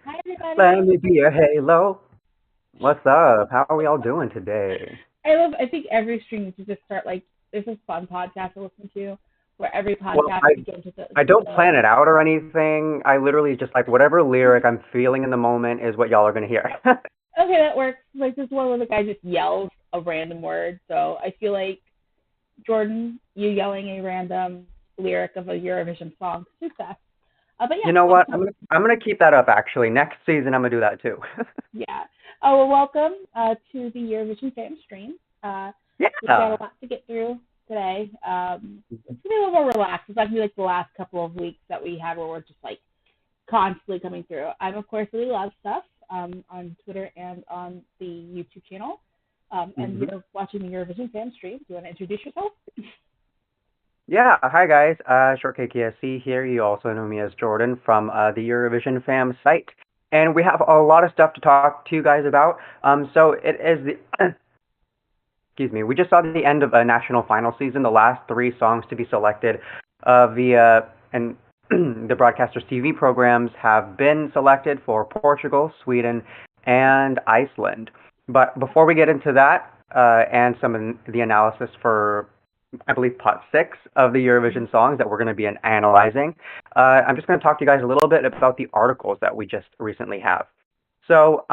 Hi, Let everybody. me be your halo. What's up? How are we all doing today? I think every stream should just start like, there's this fun podcast to listen to where every Well, podcast I begins with I don't the plan it out or anything. I literally just like whatever lyric I'm feeling in the moment is what y'all are gonna hear. okay, that works. Like, this one where the guy just yells a random word. So I feel like, Jordan, you yelling a random lyric of a Eurovision song, success. But You yeah, know what? I'm gonna keep that up actually. Next season I'm gonna do that too. yeah. Well, welcome to the Eurovision Fam stream. We've got Yeah. a lot to get through today. It's gonna be a little more relaxed. It's not gonna be like the last couple of weeks that we had where we're just like constantly coming through. I'm of course really loud stuff on Twitter and on the YouTube channel. And hmm you're watching the Eurovision Fan stream. Do you want to introduce yourself? Yeah. Hi guys. Shortcake ESC here. You also know me as Jordan from the Eurovision Fam site, and we have a lot of stuff to talk to you guys about. So it is the excuse me, we just saw the end of a national final season, the last three songs to be selected via, and the broadcaster's TV programs have been selected for Portugal, Sweden, and Iceland. But before we get into that, and some of the analysis for, I believe, pot six of the Eurovision songs that we're going to be analyzing, I'm just going to talk to you guys a little bit about the articles that we just recently have. So,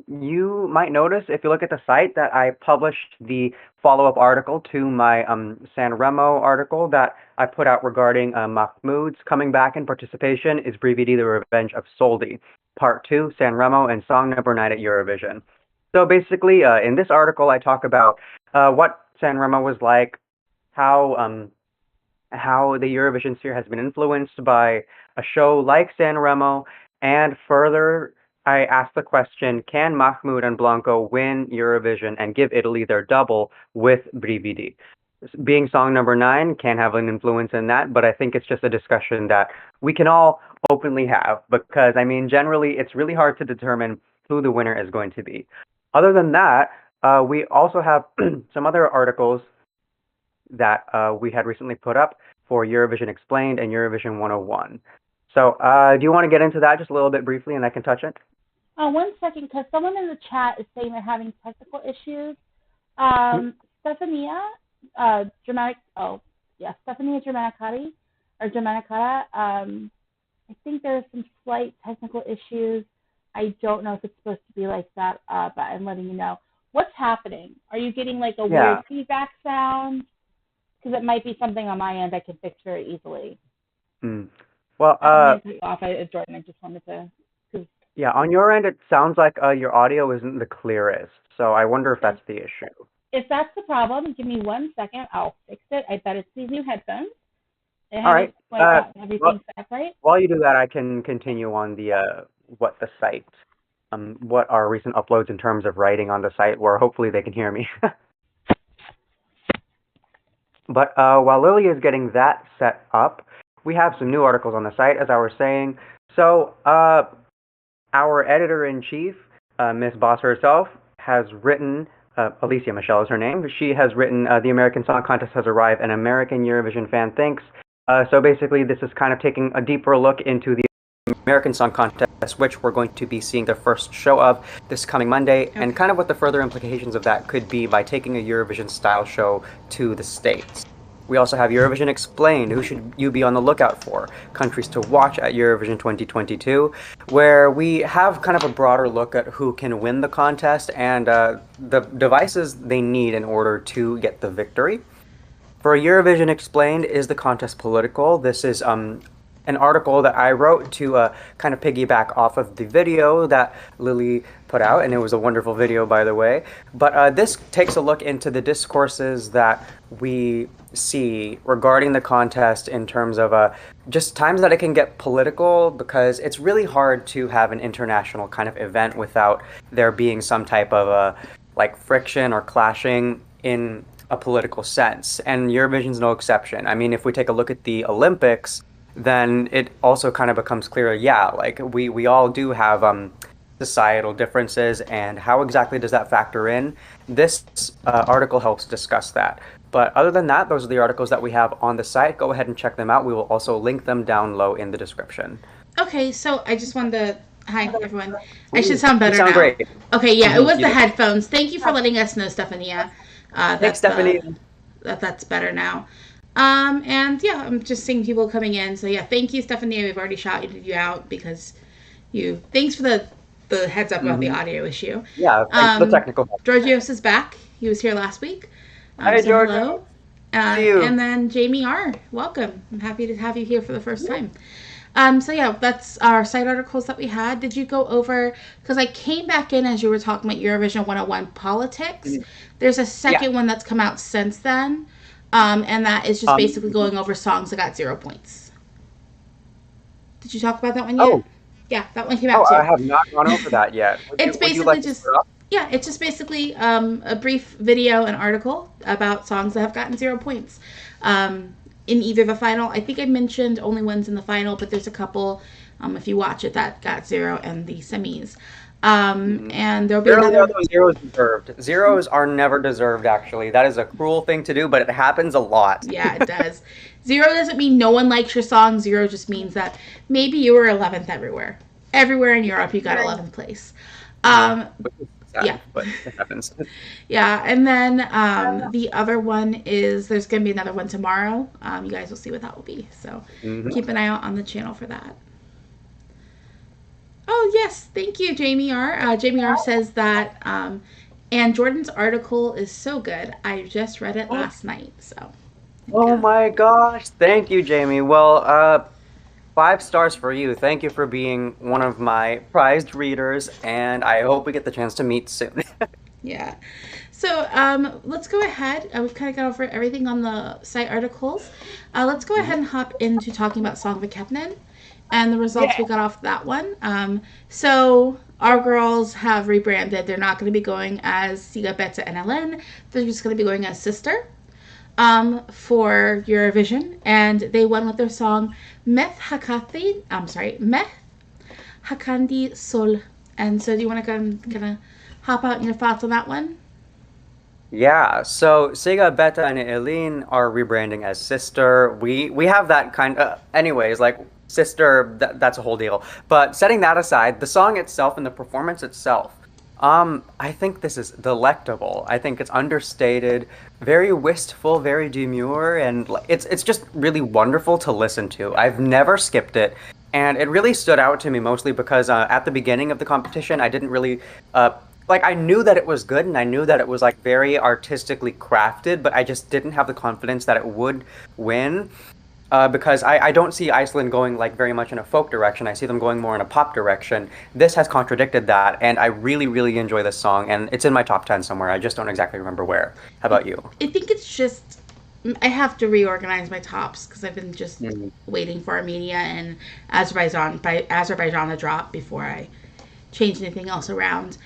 you might notice if you look at the site that I published the follow-up article to my Sanremo article that I put out regarding Mahmoud's coming back in participation is Brividi, The Revenge of Soldi, Part 2, Sanremo, and song number 9 at Eurovision. So basically, in this article, I talk about what Sanremo was like, how how the Eurovision sphere has been influenced by a show like Sanremo, and further, I asked the question, can Mahmoud and Blanco win Eurovision and give Italy their double with Brividi? Being song number 9 can have an influence in that, but I think it's just a discussion that we can all openly have because, I mean, generally, it's really hard to determine who the winner is going to be. Other than that, we also have some other articles that we had recently put up for Eurovision Explained and Eurovision 101. So, do you want to get into that just a little bit briefly, and I can touch it? One second, because someone in the chat is saying they're having technical issues. Stefania, dramatic. Oh, yeah, Stefania Dramaticati or Dramaticata. I think there's some slight technical issues. I don't know if it's supposed to be like that, but I'm letting you know. What's happening? Are you getting like a weird Yeah. feedback sound? Because it might be something on my end I can fix very easily. Mm. Well, I don't mean to cut you off, Jordan. I just wanted to. Cause yeah, on your end, it sounds like your audio isn't the clearest. So I wonder if if, that's the issue. if that's the problem, give me 1 second. I'll fix it. I bet it's these new headphones. I All right. haven't quite gotten Well, everything set up right. while you do that, I can continue on the what the site, what our recent uploads in terms of writing on the site, where hopefully they can hear me. But while Lily is getting that set up, we have some new articles on the site, as I was saying. So, our editor in chief, Miss Boss herself, has written, Alicia Michelle is her name. She has written, The American Song Contest has arrived, an American Eurovision fan thinks. So basically, this is kind of taking a deeper look into the American Song Contest, which we're going to be seeing the first show of this coming Monday, okay, and kind of what the further implications of that could be by taking a Eurovision style show to the States. We also have Eurovision Explained, who should you be on the lookout for, countries to watch at Eurovision 2022, where we have kind of a broader look at who can win the contest and the devices they need in order to get the victory. For Eurovision Explained, is the contest political? This is an article that I wrote to kind of piggyback off of the video that Lily put out, and it was a wonderful video, by the way. But this takes a look into the discourses that we see regarding the contest in terms of just times that it can get political, because it's really hard to have an international kind of event without there being some type of like friction or clashing in a political sense, and Eurovision's no exception. I mean, if we take a look at the Olympics, then it also kind of becomes clear, yeah, like we all do have societal differences, and how exactly does that factor in? This article helps discuss that. But other than that, those are the articles that we have on the site. Go ahead and check them out. We will also link them down low in the description. Okay, so I just wanted to Hi, everyone. I should sound better you sound now. Great. Okay, yeah, it was the headphones. Thank you for letting us know, Stefania. Thanks, Stephanie. That's better now. And yeah, I'm just seeing people coming in. So yeah, thank you, Stefania. We've already shouted you out because thanks for the heads up about the audio issue. Yeah, the technical. Georgios is back. He was here last week. Hi, George. Hello. See you. And then Jamie R. Welcome. I'm happy to have you here for the first time. So yeah, that's our site articles that we had. Did you go over, because I came back in as you were talking about Eurovision 101 politics. There's a second one that's come out since then. And that is just basically going over songs that got 0 points. Did you talk about that one yet? Oh. Yeah, that one came out too. I have not gone over that yet. It's basically a brief video and article about songs that have gotten 0 points. In either the final, I think I mentioned only ones in the final, but there's a couple, if you watch it, that got 0 and the semis. And there'll be another... Zeros deserved. Zeros are never deserved, actually. That is a cruel thing to do, but it happens a lot. Yeah, it does. 0 doesn't mean no one likes your song. 0 just means that maybe you were 11th everywhere. Everywhere in Europe, you got 11th place. Sad, but it happens. Yeah, and then the other one is, there's going to be another one tomorrow. You guys will see what that will be. So keep an eye out on the channel for that. Oh, yes. Thank you, Jamie R. Jamie R says that Ann Jordan's article is so good. I just read it last night. So. Oh, my gosh. Thank you, Jamie. Well, 5 stars for you. Thank you for being one of my prized readers, and I hope we get the chance to meet soon. Yeah. So let's go ahead. We've kind of got over everything on the site articles. Let's go ahead and hop into talking about Söngvakeppnin and the results we got off that one. So our girls have rebranded. They're not going to be going as Sigga, Diepte, and Elín. They're just going to be going as Sister for Eurovision, and they won with their song Meth Hakandi Sol. And so do you want to kind of hop out in your thoughts on that one? Yeah, so Sigga, Diepte, and Elín are rebranding as Sister. We have that kind of... anyways, like, Sister, that's a whole deal. But setting that aside, the song itself and the performance itself, I think this is delectable. I think it's understated, very wistful, very demure, and it's just really wonderful to listen to. I've never skipped it, and it really stood out to me mostly because at the beginning of the competition, I didn't really... I knew that it was good, and I knew that it was, like, very artistically crafted, but I just didn't have the confidence that it would win. Because I don't see Iceland going like very much in a folk direction. I see them going more in a pop direction. This has contradicted that, and I really, really enjoy this song, and it's in my top 10 somewhere. I just don't exactly remember where. How about you? I think it's just, I have to reorganize my tops because I've been just waiting for Armenia and Azerbaijan to drop before I change anything else around.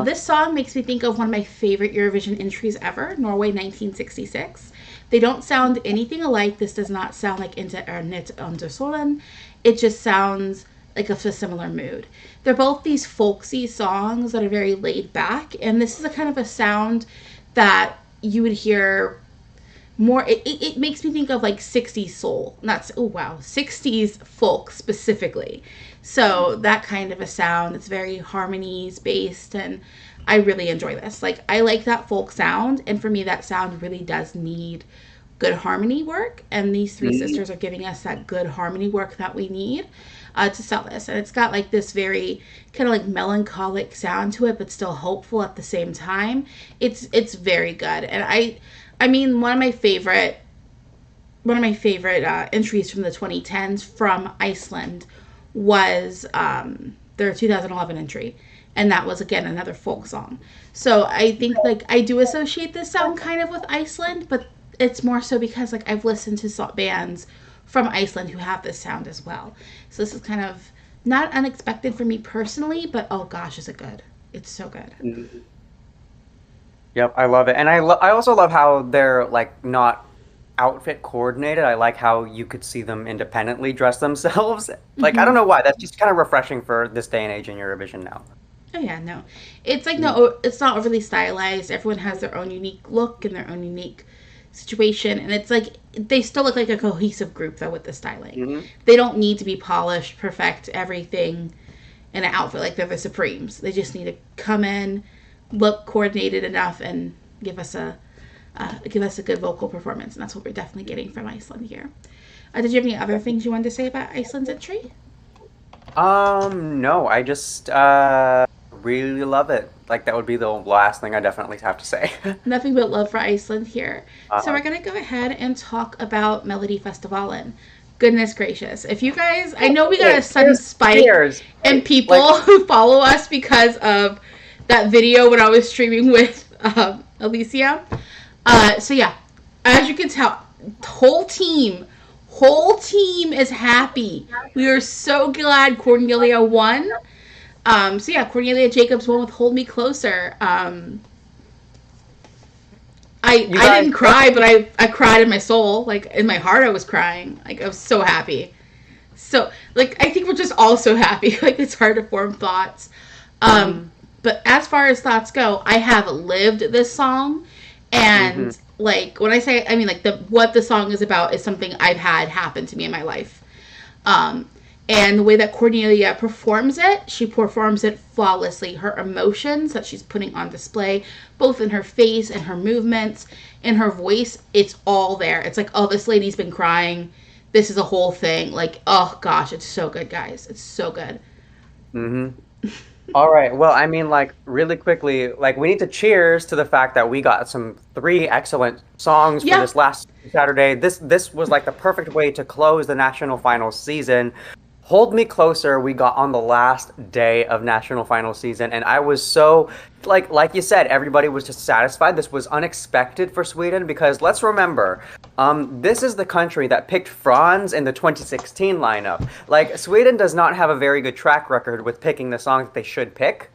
This song makes me think of one of my favorite Eurovision entries ever, Norway 1966. They don't sound anything alike. This does not sound like Inte Ernit under Solen. It just sounds like a similar mood. They're both these folksy songs that are very laid back, and this is a kind of a sound that you would hear more. It makes me think of like 60s soul. 60s folk specifically. So that kind of a sound. It's very harmonies based, and I really enjoy this. Like, I like that folk sound, and for me that sound really does need good harmony work, and these three sisters are giving us that good harmony work that we need to sell this. And it's got like this very kind of like melancholic sound to it, but still hopeful at the same time. It's very good. And I mean, one of my favorite entries from the 2010s from Iceland was their 2011 entry. And that was, again, another folk song. So I think, like, I do associate this sound kind of with Iceland, but it's more so because, like, I've listened to bands from Iceland who have this sound as well. So this is kind of not unexpected for me personally, but oh gosh, is it good. It's so good. Yep, I love it. And I also love how they're, like, not outfit coordinated. I like how you could see them independently dress themselves. Like, I don't know why. That's just kind of refreshing for this day and age in Eurovision now. Oh yeah, no. It's like, no, it's not overly stylized. Everyone has their own unique look and their own unique situation. And it's like, they still look like a cohesive group, though, with the styling. They don't need to be polished, perfect, everything. in an outfit like they're the Supremes. They just need to come in, look coordinated enough, and give us a good vocal performance. And that's what we're definitely getting from Iceland here. Did you have any other things you wanted to say about Iceland's entry? No, I just really love it. Like, that would be the last thing I definitely have to say. Nothing but love for Iceland here. So we're going to go ahead and talk about Melodifestivalen. Goodness gracious. If you guys, I know we got a sudden spike in people who follow us because of that video when I was streaming with Alicia. So yeah, as you can tell, whole team is happy. We are so glad Cornelia won. So yeah, Cornelia Jacobs won with Hold Me Closer. I didn't cry, but I cried in my soul. Like, in my heart I was crying. Like, I was so happy. So, like, I think we're just all so happy. Like, it's hard to form thoughts. But as far as thoughts go, I have lived this song. And, like, when I say, I mean, like, what the song is about is something I've had happen to me in my life. And the way that Cornelia performs it, she performs it flawlessly. Her emotions that she's putting on display, both in her face and her movements, in her voice, it's all there. It's like, oh, this lady's been crying. This is a whole thing. Like, oh, gosh, it's so good, guys. It's so good. All right. Well, I mean, like, really quickly, like, we need to cheers to the fact that we got 3 excellent songs for this last Saturday. This was, like, the perfect way to close the national finals season. Hold Me Closer, we got on the last day of national final season, and I was so, like you said, everybody was just satisfied. This was unexpected for Sweden, because let's remember, this is the country that picked Franz in the 2016 lineup. Like, Sweden does not have a very good track record with picking the songs that they should pick,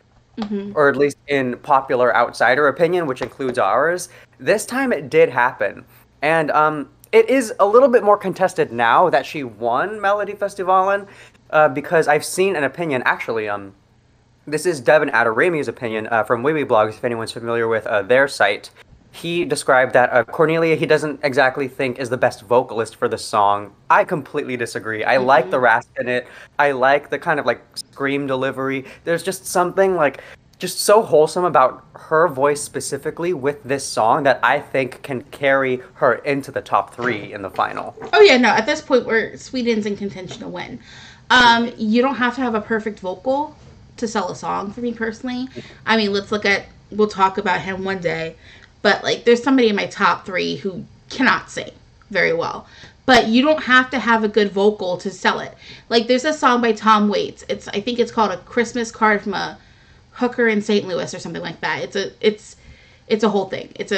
or at least in popular outsider opinion, which includes ours. This time it did happen, and it is a little bit more contested now that she won Melodifestivalen, because I've seen an opinion, actually, this is Devin Adarami's opinion from Wiwi Blogs, if anyone's familiar with their site. He described that Cornelia, he doesn't exactly think is the best vocalist for the song. I completely disagree. I like the rasp in it. I like the kind of, like, scream delivery. There's just something, like, just so wholesome about her voice specifically with this song that I think can carry her into the top 3 in the final. Oh yeah, no, at this point Sweden's in contention to win. You don't have to have a perfect vocal to sell a song, for me personally. I mean, we'll talk about him one day, but, like, there's somebody in my top 3 who cannot sing very well. But you don't have to have a good vocal to sell it. Like, there's a song by Tom Waits. I think it's called A Christmas Card from a Hooker in St. Louis or something like that. It's a whole thing. It's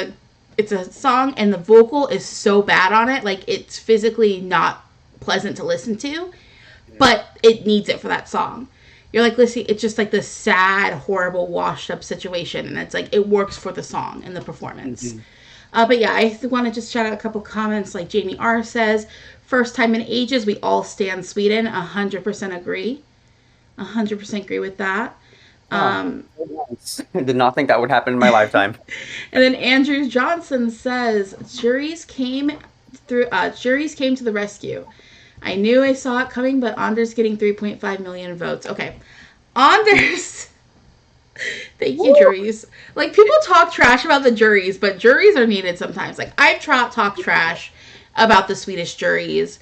a song, and the vocal is so bad on it. Like, it's physically not pleasant to listen to, but it needs it for that song. You're like, listen, it's just like this sad, horrible, washed up situation, and it's like, it works for the song and the performance. But yeah, I want to just shout out a couple comments. Like Jamie R says, first time in ages, we all stand Sweden. 100% agree. 100% agree with that. I did not think that would happen in my lifetime. And then Andrew Johnson says, juries came to the rescue. I knew I saw it coming, but Anders getting 3.5 million votes. Okay. Anders. Thank you, juries. Like, people talk trash about the juries, but juries are needed sometimes. Like, I've talked trash about the Swedish juries.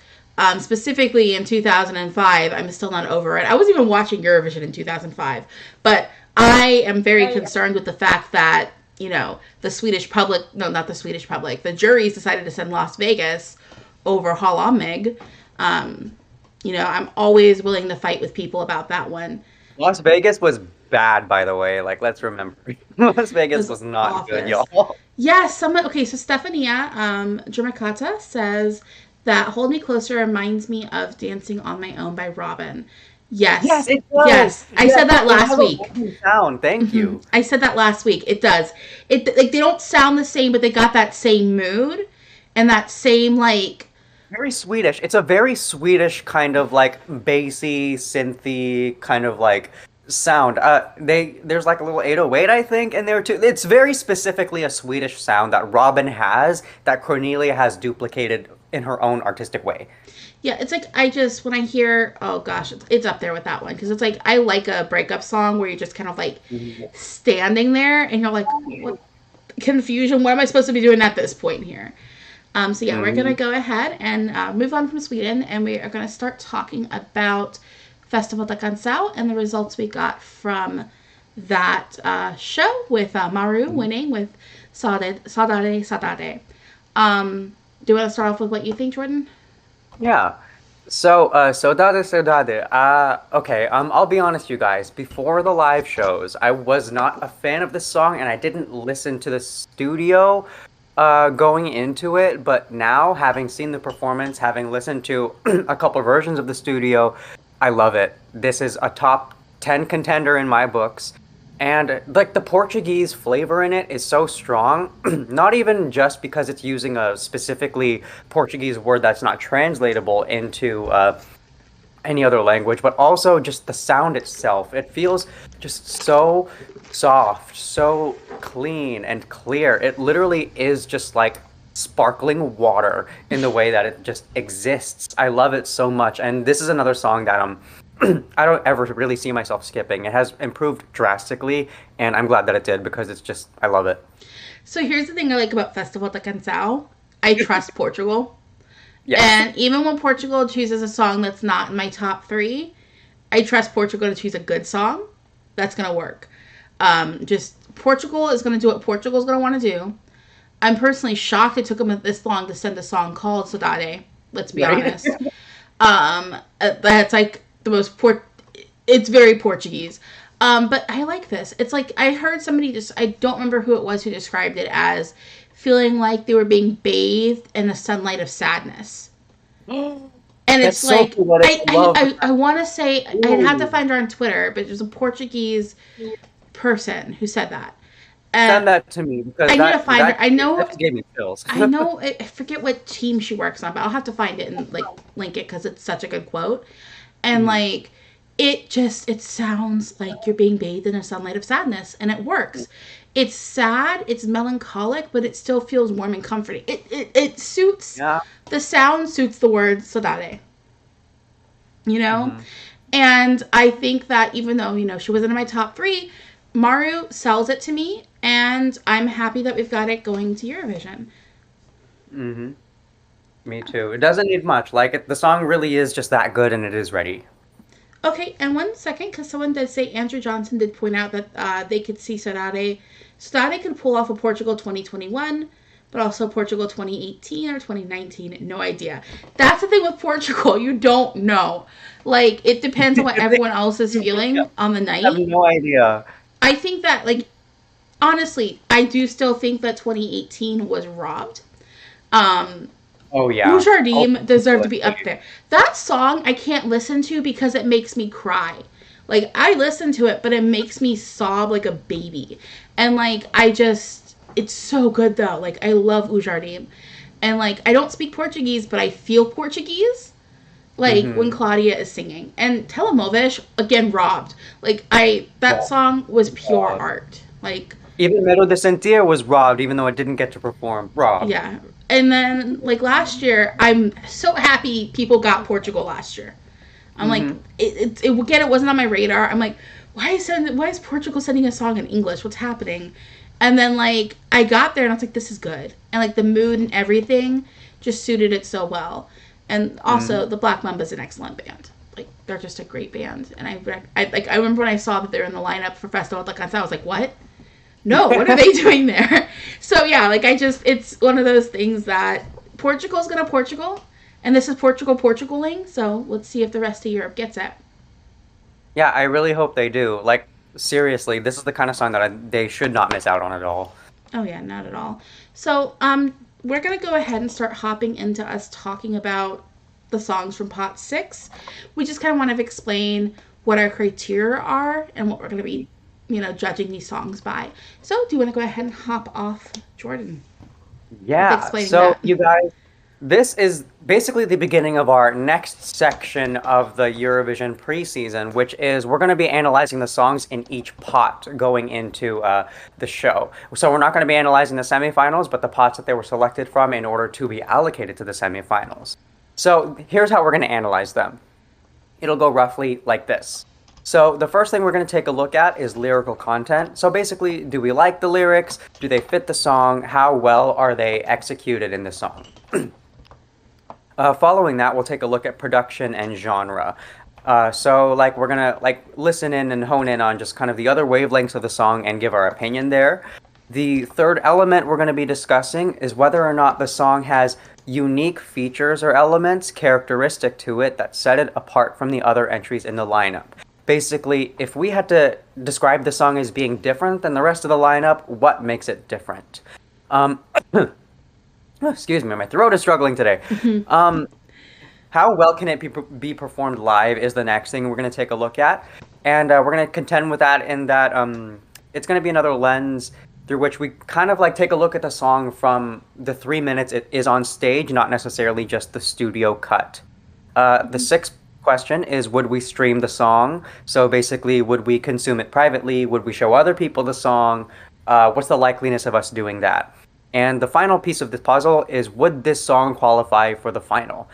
Specifically in 2005, I'm still not over it. I was even watching Eurovision in 2005. But I am very concerned with the fact that, the Swedish public, no, not the Swedish public, the juries decided to send Las Vegas over Hallamig. I'm always willing to fight with people about that one. Las Vegas was bad, by the way. Like, let's remember. Las Vegas was not good, y'all. Yes, so Stefania Dramacata says that Hold Me Closer reminds me of Dancing on My Own by Robin. Yes. Yes, it does. Yes. I said that last week. Sound. Thank you. I said that last week. It does. They don't sound the same, but they got that same mood and that same, like, very Swedish. It's a very Swedish kind of, like, bassy, synthy kind of, like, sound. There's like a little 808, I think, in there too. It's very specifically a Swedish sound that Robin has, that Cornelia has duplicated in her own artistic way. Yeah, it's like when I hear, oh gosh, it's up there with that one. Because it's like, I like a breakup song where you're just kind of like standing there and you're like, what confusion, what am I supposed to be doing at this point here? So yeah, we're going to go ahead and move on from Sweden, and we are going to start talking about Festival da Canção and the results we got from that show with MARO winning with Saudade, Saudade, Saudade. Do you want to start off with what you think, Jordan? Yeah. So, Saudade, Saudade. Okay, I'll be honest, you guys. Before the live shows, I was not a fan of this song, and I didn't listen to the studio going into it. But now, having seen the performance, having listened to a couple versions of the studio, I love it. This is a top 10 contender in my books. And like the Portuguese flavor in it is so strong, not even just because it's using a specifically Portuguese word that's not translatable into any other language, but also just the sound itself. It feels just so soft, so clean and clear. It literally is just like sparkling water in the way that it just exists. I love it so much. And this is another song that I don't ever really see myself skipping. It has improved drastically, and I'm glad that it did because it's just, I love it. So here's the thing I like about Festival da Canção. I trust Portugal. Yes. And even when Portugal chooses a song that's not in my top 3, I trust Portugal to choose a good song that's going to work. Just Portugal is going to do what Portugal's going to want to do. I'm personally shocked it took them this long to send a song called Saudade. Let's be honest. That's like the most it's very Portuguese. But I like this. It's like I heard somebody I don't remember who it was who described it as feeling like they were being bathed in the sunlight of sadness. And it's like I want to say I'd have to find her on Twitter, but there's a Portuguese person who said that. Send that to me because I need to find her. I know that gave me chills. I know. I forget what team she works on, but I'll have to find it and like link it because it's such a good quote. And like it sounds like you're being bathed in a sunlight of sadness, and it works. It's sad, it's melancholic, but it still feels warm and comforting. It suits the sound suits the word saudade. You know? And I think that even though, she wasn't in my top 3, MARO sells it to me, and I'm happy that we've got it going to Eurovision. Me too. It doesn't need much. Like, the song really is just that good, and it is ready. Okay, and 1 second, because someone did say, Andrew Johnson did point out that they could see Saudade. Saudade could pull off a Portugal 2021, but also Portugal 2018 or 2019. No idea. That's the thing with Portugal. You don't know. Like, it depends on what everyone else is feeling on the night. I have no idea. I think that, like, honestly, I do still think that 2018 was robbed. Oh, yeah. Ujardim deserved to be up there. That song I can't listen to because it makes me cry. Like, I listen to it, but it makes me sob like a baby. And, like, it's so good, though. Like, I love Ujardim. And, like, I don't speak Portuguese, but I feel Portuguese. Like, when Claudia is singing. And Telemovish, again, robbed. Like, that song was pure art. Like, even Medo de Sentir was robbed, even though it didn't get to perform. Robbed. Yeah. And then, like, last year, I'm so happy people got Portugal last year. I'm like, it wasn't on my radar. I'm like, why is Portugal sending a song in English? What's happening? And then, like, I got there and I was like, this is good. And, like, the mood and everything just suited it so well. And also, the Black Mamba's an excellent band. Like, they're just a great band. And I remember when I saw that they were in the lineup for Festival da Canção, I was like, what? No, what are they doing there? So, yeah, like, it's one of those things that Portugal's going to Portugal, and this is Portugaling, so let's see if the rest of Europe gets it. Yeah, I really hope they do. Like, seriously, this is the kind of song that they should not miss out on at all. Oh, yeah, not at all. So, we're going to go ahead and start hopping into us talking about the songs from Pot 6. We just kind of want to explain what our criteria are and what we're going to be judging these songs by. So, do you want to go ahead and hop off, Jordan? Yeah. So, you guys, This is basically the beginning of our next section of the Eurovision preseason, which is we're going to be analyzing the songs in each pot going into the show. So we're not going to be analyzing the semifinals, but the pots that they were selected from in order to be allocated to the semifinals. So here's how we're going to analyze them. It'll go roughly like this. So the first thing we're going to take a look at is lyrical content. So basically, do we like the lyrics? Do they fit the song? How well are they executed in the song? Following that, we'll take a look at production and genre. So like we're gonna like listen in and hone in on just kind of the other wavelengths of the song and give our opinion there. The third element we're going to be discussing is whether or not the song has unique features or elements characteristic to it that set it apart from the other entries in the lineup. Basically, if we had to describe the song as being different than the rest of the lineup, what makes it different? Excuse me, my throat is struggling today. How well can it be performed live is the next thing we're going to take a look at. And we're going to contend with that in that it's going to be another lens through which we kind of like take a look at the song from the 3 minutes it is on stage, not necessarily just the studio cut. The sixth question is, would we stream the song? So basically, would we consume it privately? Would we show other people the song? What's the likeliness of us doing that? And the final piece of this puzzle is, would this song qualify for the final?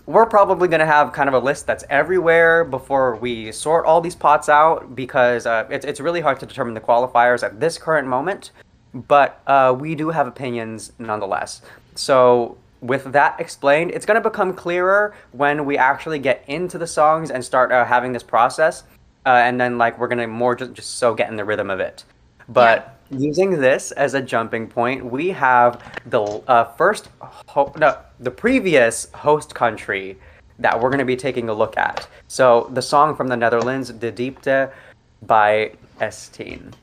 We're probably going to have kind of a list that's everywhere before we sort all these pots out, because it's really hard to determine the qualifiers at this current moment, but we do have opinions nonetheless. So with that explained, it's going to become clearer when we actually get into the songs and start having this process, and then like we're going to more just so get in the rhythm of it. But using this as a jumping point, we have the the previous host country that we're going to be taking a look at. So the song from the Netherlands, De Diepte by Esteen.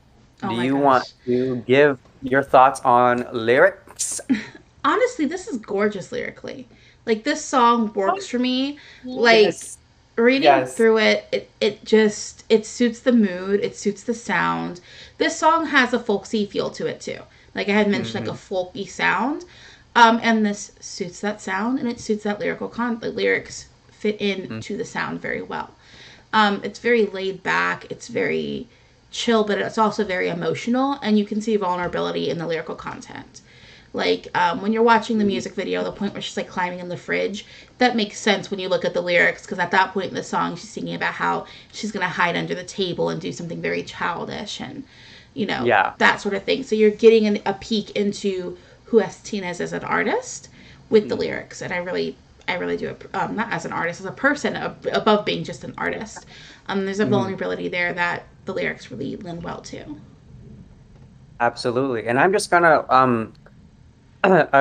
Do you want to give your thoughts on lyrics? Honestly, this is gorgeous lyrically. Like, this song works for me. Like, reading through it, it suits the mood, it suits the sound. This song has a folksy feel to it too. Like I had mentioned, like a folky sound. And this suits that sound, and it suits that lyrical the lyrics fit in to the sound very well. It's very laid back, it's very chill, but it's also very emotional, and you can see vulnerability in the lyrical content. Like, when you're watching the music video, the point where she's like climbing in the fridge, that makes sense when you look at the lyrics, because at that point in the song, she's singing about how she's going to hide under the table and do something very childish and, you know, that sort of thing. So you're getting a peek into who Esteen is as an artist with the lyrics. And I really do, not as an artist, as a person, above being just an artist. There's a vulnerability there that the lyrics really lend well to. Absolutely. And I'm just going to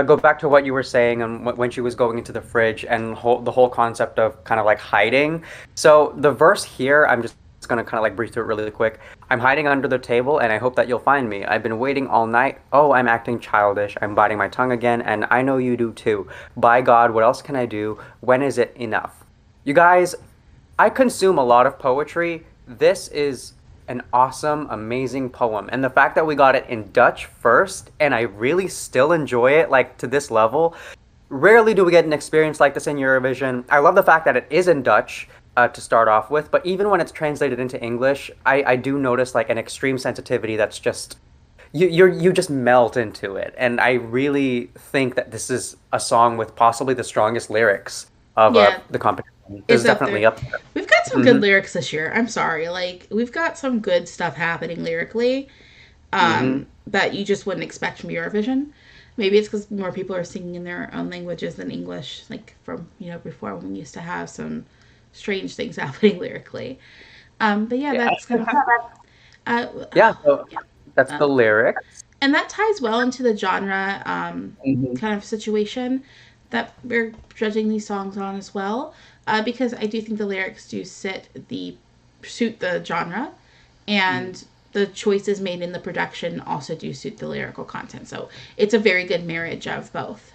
go back to what you were saying and when she was going into the fridge and the whole concept of kind of like hiding. So the verse here, I'm just going to kind of like breeze through it really quick. I'm hiding under the table and I hope that you'll find me. I've been waiting all night. Oh, I'm acting childish. I'm biting my tongue again, and I know you do too. By God, what else can I do? When is it enough? You guys, I consume a lot of poetry. This is an awesome, amazing poem. And the fact that we got it in Dutch first, and I really still enjoy it, like, to this level. Rarely do we get an experience like this in Eurovision. I love the fact that it is in Dutch to start off with, but even when it's translated into English, I do notice, like, an extreme sensitivity that's just... You just melt into it. And I really think that this is a song with possibly the strongest lyrics of the competition. It's definitely up there. We've got some good lyrics this year. I'm sorry. Like, we've got some good stuff happening lyrically that you just wouldn't expect from Eurovision. Maybe it's because more people are singing in their own languages than English, like from, before when we used to have some strange things happening lyrically. But that's kind of... that's the lyrics. And that ties well into the genre kind of situation that we're judging these songs on as well. Because I do think the lyrics do suit the genre, and the choices made in the production also do suit the lyrical content. So it's a very good marriage of both.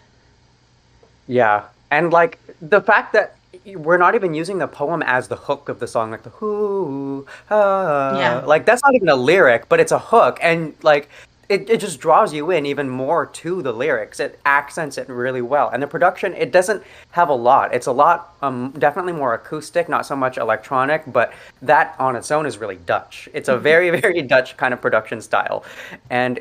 Yeah, and like the fact that we're not even using the poem as the hook of the song, like the hoo, like that's not even a lyric, but it's a hook, and like it just draws you in even more to the lyrics. It accents it really well. And the production, it doesn't have a lot. It's a lot, definitely more acoustic, not so much electronic, but that on its own is really Dutch. It's a very, very Dutch kind of production style. And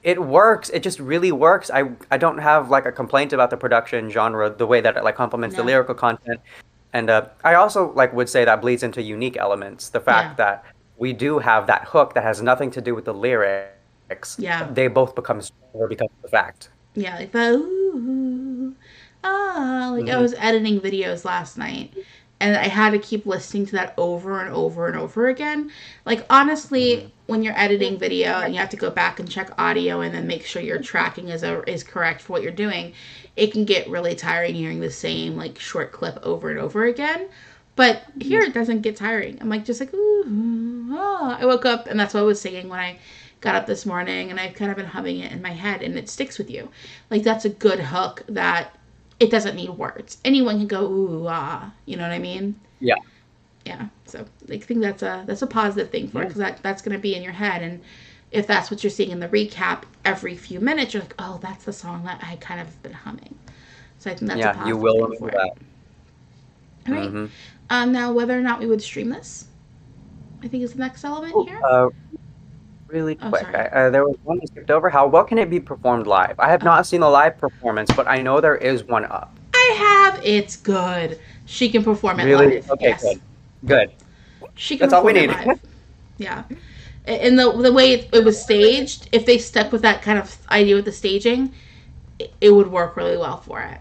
it works. It just really works. I don't have like a complaint about the production genre, the way that it like complements the No. lyrical content. And I also like would say that bleeds into unique elements. The Yeah. fact that we do have that hook that has nothing to do with the lyrics. Yeah. They both become stronger because of the fact. Yeah, like the ooh, like I was editing videos last night and I had to keep listening to that over and over and over again. Like honestly, when you're editing video and you have to go back and check audio and then make sure your tracking is correct for what you're doing, it can get really tiring hearing the same like short clip over and over again. But here it doesn't get tiring. I'm like just like ooh, ah. I woke up and that's what I was singing when I got up this morning, and I've kind of been humming it in my head, and it sticks with you. Like that's a good hook that it doesn't need words. Anyone can go ooh ah, you know what I mean? Yeah. Yeah. So I think that's a positive thing for it because that's going to be in your head, and if that's what you're seeing in the recap every few minutes, you're like, oh, that's the song that I kind of been humming. So I think that's a Yeah, positive you will thing for remember it. that. All right. Mhm. Now whether or not we would stream this, I think is the next element here. Really Oh, quick, sorry. there was one I skipped over. How well can it be performed live? I have not seen a live performance, but I know there is one up. I have. It's good. She can perform it Really? live. Okay, Yes. good. She can That's all we perform it need. live. Yeah. And the way it was staged, if they stuck with that kind of idea with the staging, it would work really well for it.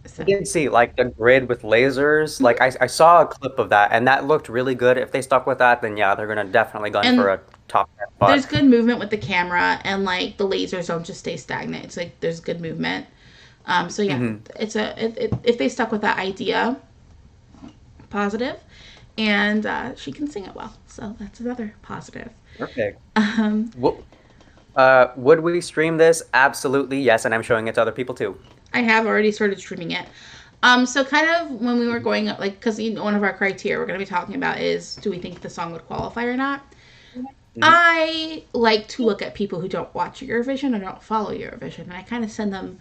So, I did see like the grid with lasers. Like I saw a clip of that, and that looked really good. If they stuck with that, then yeah, they're gonna definitely gun for and a top 10 there's spot. good movement with the camera, and like the lasers don't just stay stagnant. It's like there's good movement. So yeah, Hmm. if they stuck with that idea, positive, and she can sing it well. So that's another positive. Perfect. Um, Would we stream this? Absolutely, yes, and I'm showing it to other people too. I have already started streaming it. So kind of when we were going up, like, because one of our criteria we're going to be talking about is, do we think the song would qualify or not? Mhm. I like to look at people who don't watch Eurovision or don't follow Eurovision, and I kind of send them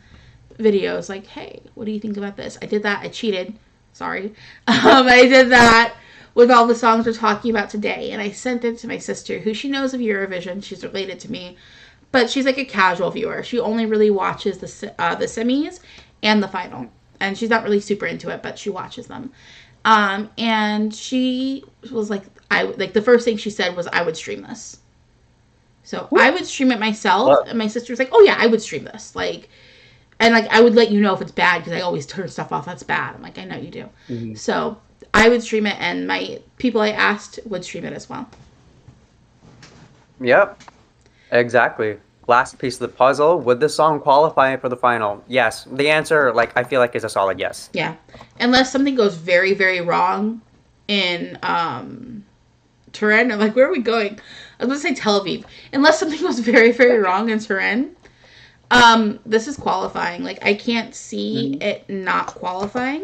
videos like, hey, what do you think about this? I did that. I cheated. Sorry. I did that with all the songs we're talking about today, and I sent it to my sister, who she knows of Eurovision. She's related to me, but she's like a casual viewer. She only really watches the semis and the final, and she's not really super into it, but she watches them. And she was like, I like the first thing she said was, I would stream this. So I would stream it myself, Look, and my sister was like, oh yeah, I would stream this. Like, and like I would let you know if it's bad because I always turn stuff off that's bad. I'm like, I know you do. mhm. So I would stream it, and my people I asked would stream it as well. Yep, exactly. Last piece of the puzzle. Would this song qualify for the final? Yes. The answer, like, I feel like is a solid yes. Yeah, unless something goes very very wrong in Turin. I'm like, where are we going? I was gonna say Tel Aviv. Unless something goes very very wrong in Turin, this is qualifying. Like I can't see Mhm. it not qualifying.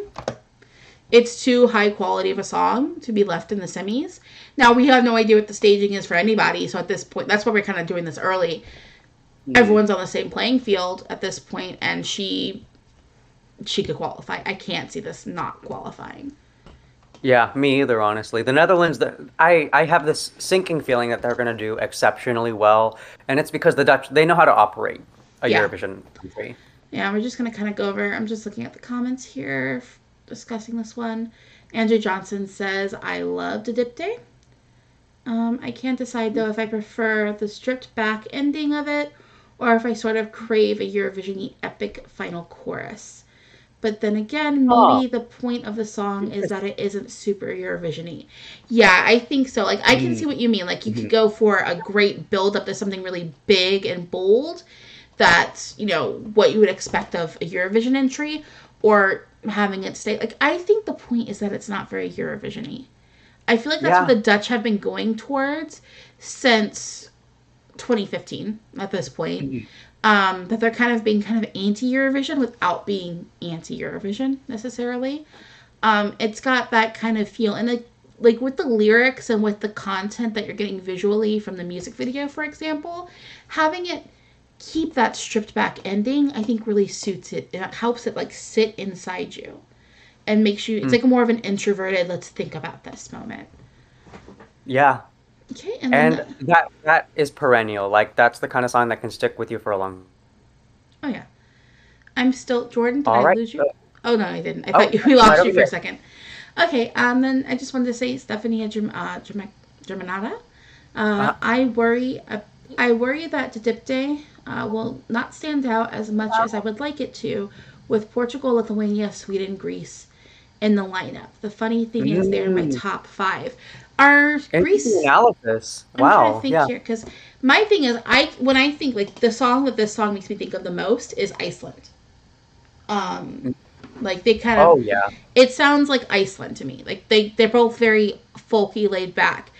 It's too high quality of a song to be left in the semis. Now we have no idea what the staging is for anybody, so at this point, that's why we're kind of doing this early. Mhm. Everyone's on the same playing field at this point, and she could qualify. I can't see this not qualifying. Yeah, me either, honestly. The Netherlands, I have this sinking feeling that they're going to do exceptionally well, and it's because the Dutch, they know how to operate a Yeah, Eurovision country. yeah. We're just gonna kind of go over. I'm just looking at the comments here, discussing this one. Andrew Johnson says, "I loved Diepte. I can't decide though if I prefer the stripped back ending of it or if I sort of crave a Eurovision epic final chorus. But then again, Oh. maybe the point of the song is that it isn't super Eurovision-y." Yeah, I think so. Like, I can see Mm, what you mean. Like, you could mhm. go for a great build up to something really big and bold that's, what you would expect of a Eurovision entry, or having it stay. Like, I think the point is that it's not very Eurovision-y. I feel like that's what Yeah. the Dutch have been going towards since 2015 at this point. Mhm. That they're kind of being kind of anti-Eurovision without being anti-Eurovision necessarily. It's got that kind of feel, and like with the lyrics and with the content that you're getting visually from the music video, for example, having it keep that stripped back ending, I think really suits it. It helps it like sit inside you and makes you, it's like more of an introverted, let's think about this moment. Yeah. Okay, and that is perennial. Like that's the kind of song that can stick with you for a long. Oh yeah. I'm still, Jordan, did All I right. lose you? Oh no, I didn't. I thought we lost you for a second. Okay, then I just wanted to say Stefania Germanata. I worry that Diepte will not stand out as much as I would like it to, with Portugal, Lithuania, Sweden, Greece in the lineup. The funny thing is they're in my top 5. Are Greece analysis? I'm trying to think here, because my thing is, when I think like the song that this song makes me think of the most is Iceland. Like they kind of it sounds like Iceland to me. Like they're both very folky, laid back.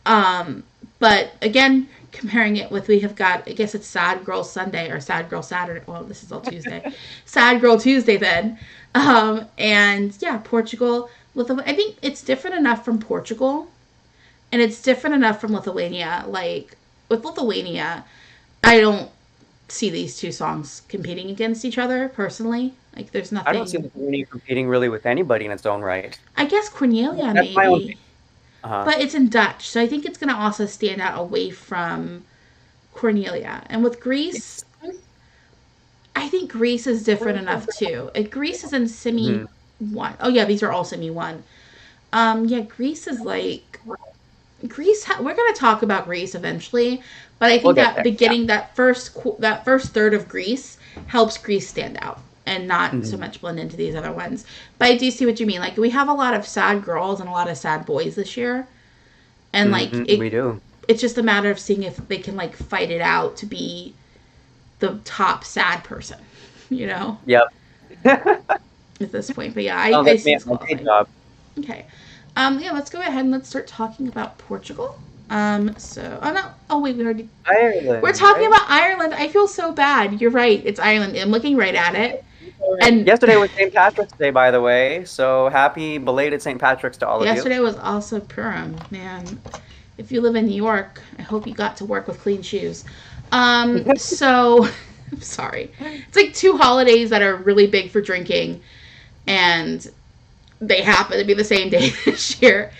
But again, comparing it with, we have got, I guess it's Sad Girl Sunday or Sad Girl Saturday. Well, this is all Tuesday. Sad Girl Tuesday then. And yeah, Portugal. I think it's different enough from Portugal, and it's different enough from Lithuania. Like with Lithuania, I don't see these two songs competing against each other personally. Like there's nothing. I don't see Lithuania competing really with anybody in its own right. I guess Cornelia That's maybe. my own But it's in Dutch, so I think it's going to also stand out away from Cornelia. And with Greece, I think Greece is different enough too. Greece is in semi 1. Oh yeah, these are all semi 1. Yeah, Greece is like we're going to talk about Greece eventually, but I think that beginning that first third of Greece helps Greece stand out and not so much blend into these other ones. But I do see what you mean. Like we have a lot of sad girls and a lot of sad boys this year, and like we do. It's just a matter of seeing if they can like fight it out to be the top sad person, you know? Yep. At this point, but yeah, I see this qualifying. Okay. Yeah, let's go ahead and let's start talking about Portugal. We already Ireland. We're talking about Ireland. I feel so bad. You're right. It's Ireland. I'm looking right at it. And yesterday was St. Patrick's Day, by the way. So happy belated St. Patrick's to all of you. Yesterday was also Purim. Man, if you live in New York, I hope you got to work with clean shoes. So I'm sorry. It's like 2 holidays that are really big for drinking, and they happen to be the same day this year.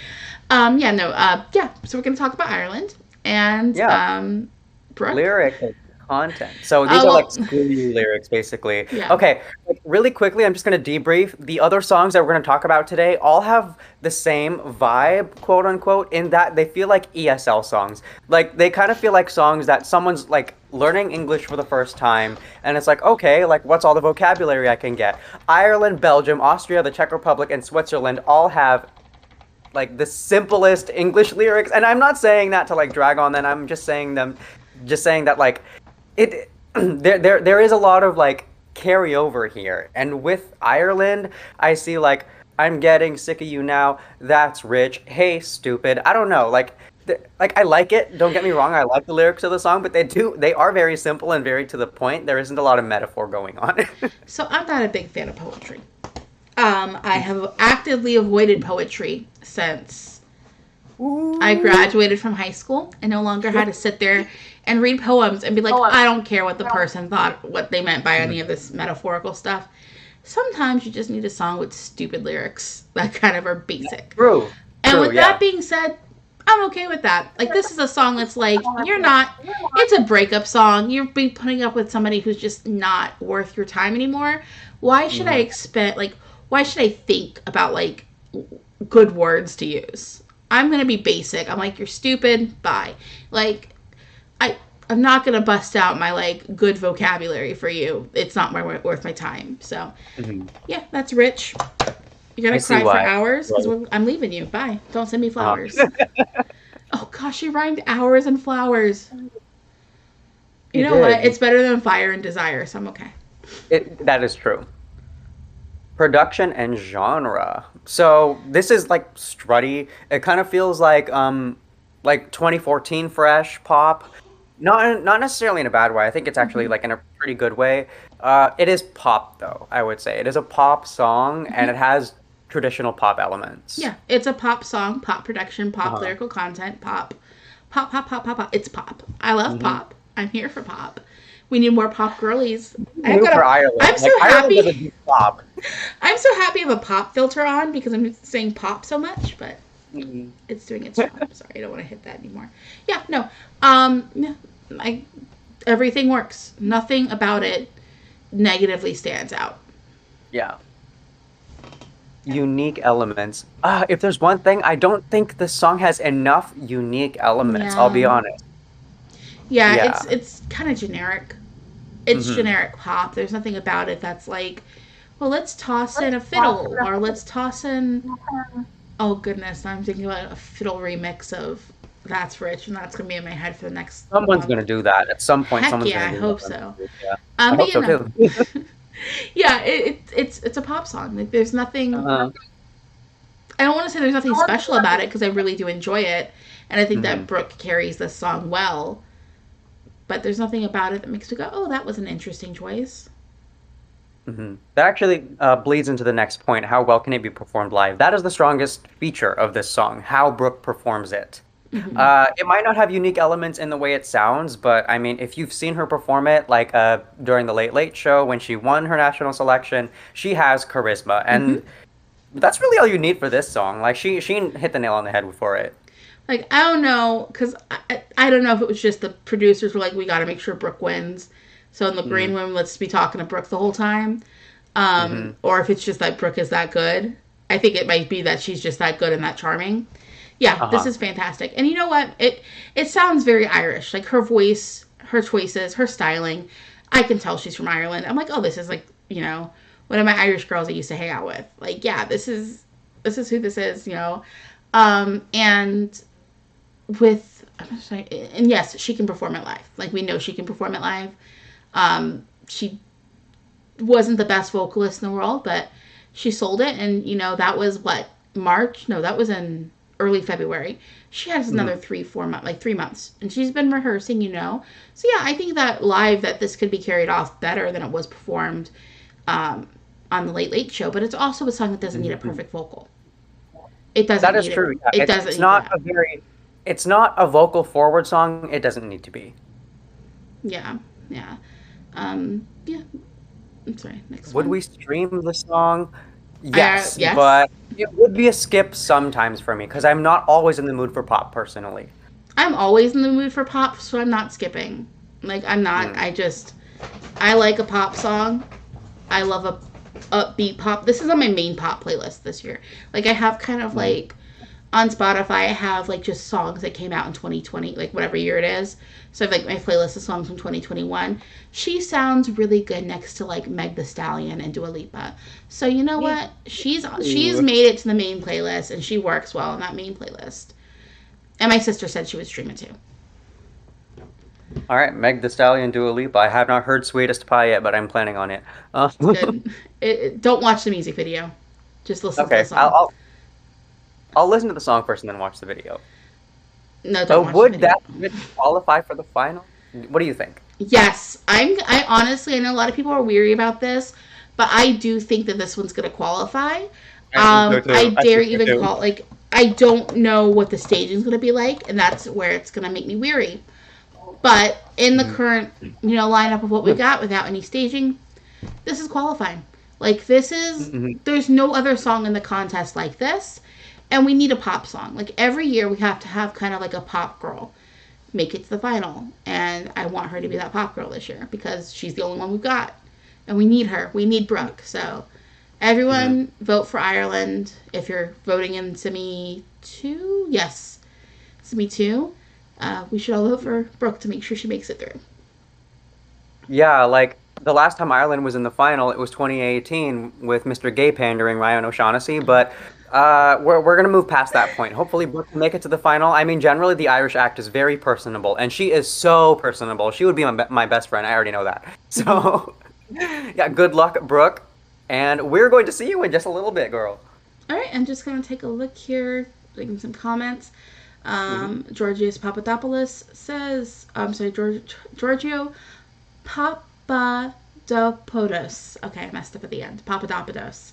So we're going to talk about Ireland and Brooke. Lyric content. So these are like school lyrics, basically. Yeah. Okay, really quickly, I'm just going to debrief. The other songs that we're going to talk about today all have the same vibe, quote unquote, in that they feel like ESL songs. Like they kind of feel like songs that someone's like learning English for the first time, and it's like, okay, like what's all the vocabulary I can get? Ireland, Belgium, Austria, the Czech Republic, and Switzerland all have like the simplest English lyrics, and I'm not saying that to like drag on them. I'm just saying that like it there is a lot of like carryover here. And with Ireland, I see like I'm getting sick of you now. That's rich. Hey, stupid. I don't know. Like I like it. Don't get me wrong. I like the lyrics of the song, but they are very simple and very to the point. There isn't a lot of metaphor going on. So I'm not a big fan of poetry. I have actively avoided poetry since I graduated from high school. I no longer had to sit there and read poems and be like, I don't care what the person thought, what they meant by any of this metaphorical stuff. Sometimes you just need a song with stupid lyrics that kind of are basic. True. And with that being said, I'm okay with that. Like, this is a song that's like, it's a breakup song. You're putting up with somebody who's just not worth your time anymore. Why should I why should I think about, like, good words to use? I'm going to be basic. I'm like, you're stupid. Bye. Like, I'm not going to bust out my, like, good vocabulary for you. It's not worth my time. So, yeah, that's rich. You're going to cry for hours? Because I'm leaving you. Bye. Don't send me flowers. Oh, gosh, you rhymed hours and flowers. You know what? It's better than fire and desire, so I'm okay. That is true. Production and genre. So this is like strutty. It kind of feels like 2014 fresh pop. Not necessarily in a bad way. I think it's actually like in a pretty good way. It is pop though, I would say. It is a pop song and it has traditional pop elements. Yeah, it's a pop song, pop production, pop lyrical content, pop. It's pop. I love pop. I'm here for pop. We need more pop girlies. New for Ireland. I'm so Ireland happy. doesn't do pop. I'm so happy I have a pop filter on because I'm saying pop so much, but it's doing its job. Sorry, I don't want to hit that anymore. Yeah, no. Everything works. Nothing about it negatively stands out. Yeah. Unique elements. If there's one thing, I don't think the song has enough unique elements. I'll be honest. Yeah. It's kind of generic. It's generic pop. There's nothing about it that's like, well, let's toss in a fiddle, or let's toss in. Oh goodness, I'm thinking about a fiddle remix of That's Rich, and that's gonna be in my head for the next. Someone's gonna do that at some point. Heck someone's yeah, gonna I do hope that. so. Yeah. I hope so too. Yeah, it's a pop song. Like there's nothing. I don't want to say there's nothing special about it because I really do enjoy it, and I think that Brooke carries this song well. But there's nothing about it that makes me go, "Oh, that was an interesting choice." That actually bleeds into the next point. How well can it be performed live? That is the strongest feature of this song, how Brooke performs it. It might not have unique elements in the way it sounds, but I mean, if you've seen her perform it, like during the Late Late Show when she won her national selection, she has charisma, and that's really all you need for this song. Like she hit the nail on the head for it. Like I don't know, because I don't know if it was just the producers were like, we got to make sure Brooke wins. So in the green room, let's be talking to Brooke the whole time. Or if it's just that Brooke is that good. I think it might be that she's just that good and that charming. Yeah, this is fantastic. And you know what? It sounds very Irish. Like her voice, her choices, her styling. I can tell she's from Ireland. I'm like, oh, this is like, you know, one of my Irish girls I used to hang out with. Like, yeah, this is who this is, you know. And with, and yes, she can perform it live. Like, we know she can perform it live. She wasn't the best vocalist in the world, but she sold it. And, you know, that was what, March? No, that was in early February. She has another 3 months. And she's been rehearsing, you know. So, yeah, I think that live that this could be carried off better than it was performed on the Late Late Show. But it's also a song that doesn't need a perfect vocal. It doesn't. That is true. Yeah. It doesn't. It's not a very. It's not a vocal forward song. It doesn't need to be. Yeah. Yeah. Yeah. I'm sorry. Next Would one. we stream the song? Yes, yes. But it would be a skip sometimes for me because I'm not always in the mood for pop personally. I'm always in the mood for pop, so I'm not skipping. Like I'm not. I like a pop song. I love a upbeat pop. This is on my main pop playlist this year. Like I have kind of like on Spotify, I have like just songs that came out in 2020, like whatever year it is. So I have like my playlist of songs from 2021. She sounds really good next to like Meg Thee Stallion and Dua Lipa. So you know what? She's made it to the main playlist and she works well on that main playlist. And my sister said she would stream it too. All right, Meg Thee Stallion, Dua Lipa. I have not heard Sweetest Pie yet, but I'm planning on it. Good. Don't watch the music video. Just listen to the song. I'll listen to the song first and then watch the video. No, don't so watch would the video. that qualify for the final? What do you think? Yes. I honestly, I know a lot of people are weary about this, but I do think that this one's going to qualify. I dare even call, like, I don't know what the staging is going to be like, and that's where it's going to make me weary. But in the current, you know, lineup of what we got without any staging, this is qualifying. Like, this is, there's no other song in the contest like this, and we need a pop song. Like, every year we have to have kind of like a pop girl make it to the final, and I want her to be that pop girl this year because she's the only one we've got, and we need her. We need Brooke. So, everyone vote for Ireland. If you're voting in Semi 2, yes, Semi 2. We should all vote for Brooke to make sure she makes it through. Yeah, like the last time Ireland was in the final, it was 2018 with Mr. Gay Pandering Ryan O'Shaughnessy, but we're going to move past that point. Hopefully Brooke will make it to the final. I mean, generally the Irish act is very personable, and she is so personable. She would be my best friend. I already know that. So, yeah, good luck, Brooke. And we're going to see you in just a little bit, girl. All right, I'm just going to take a look here, making some comments. Georgios Papadopoulos says, Giorgio Papadopoulos. Okay, I messed up at the end. Papadopoulos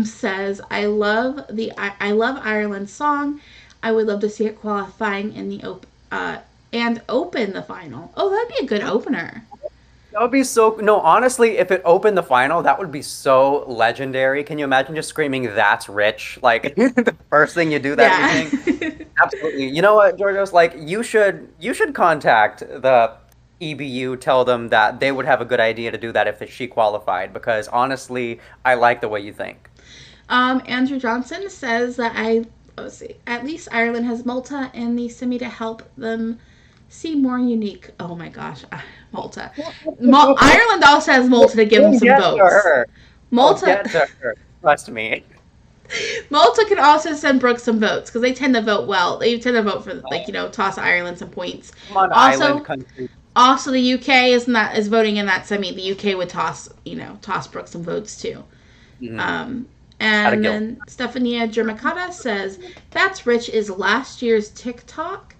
says, I love Ireland's song. I would love to see it qualifying in the open the final. Oh, that'd be a good opener. That would be so. No, honestly, if it opened the final, that would be so legendary. Can you imagine just screaming, "That's rich"? Like the first thing you do that Yeah. evening? Absolutely. You know what, Georgios? Like you should contact the EBU, tell them that they would have a good idea to do that if she qualified. Because honestly, I like the way you think. Andrew Johnson says that let's see, at least Ireland has Malta in the semi to help them see more unique. Oh my gosh, Malta. Ireland also has Malta to give them some Get to votes. her. Malta. Get to her. Trust me. Malta can also send Brooke some votes because they tend to vote well. They tend to vote for toss Ireland some points. Come on, Also, island country. also the UK is voting in that semi. The UK would toss Brooke some votes too. Mhm. And then Stefania Germacata says That's Rich is last year's TikTok.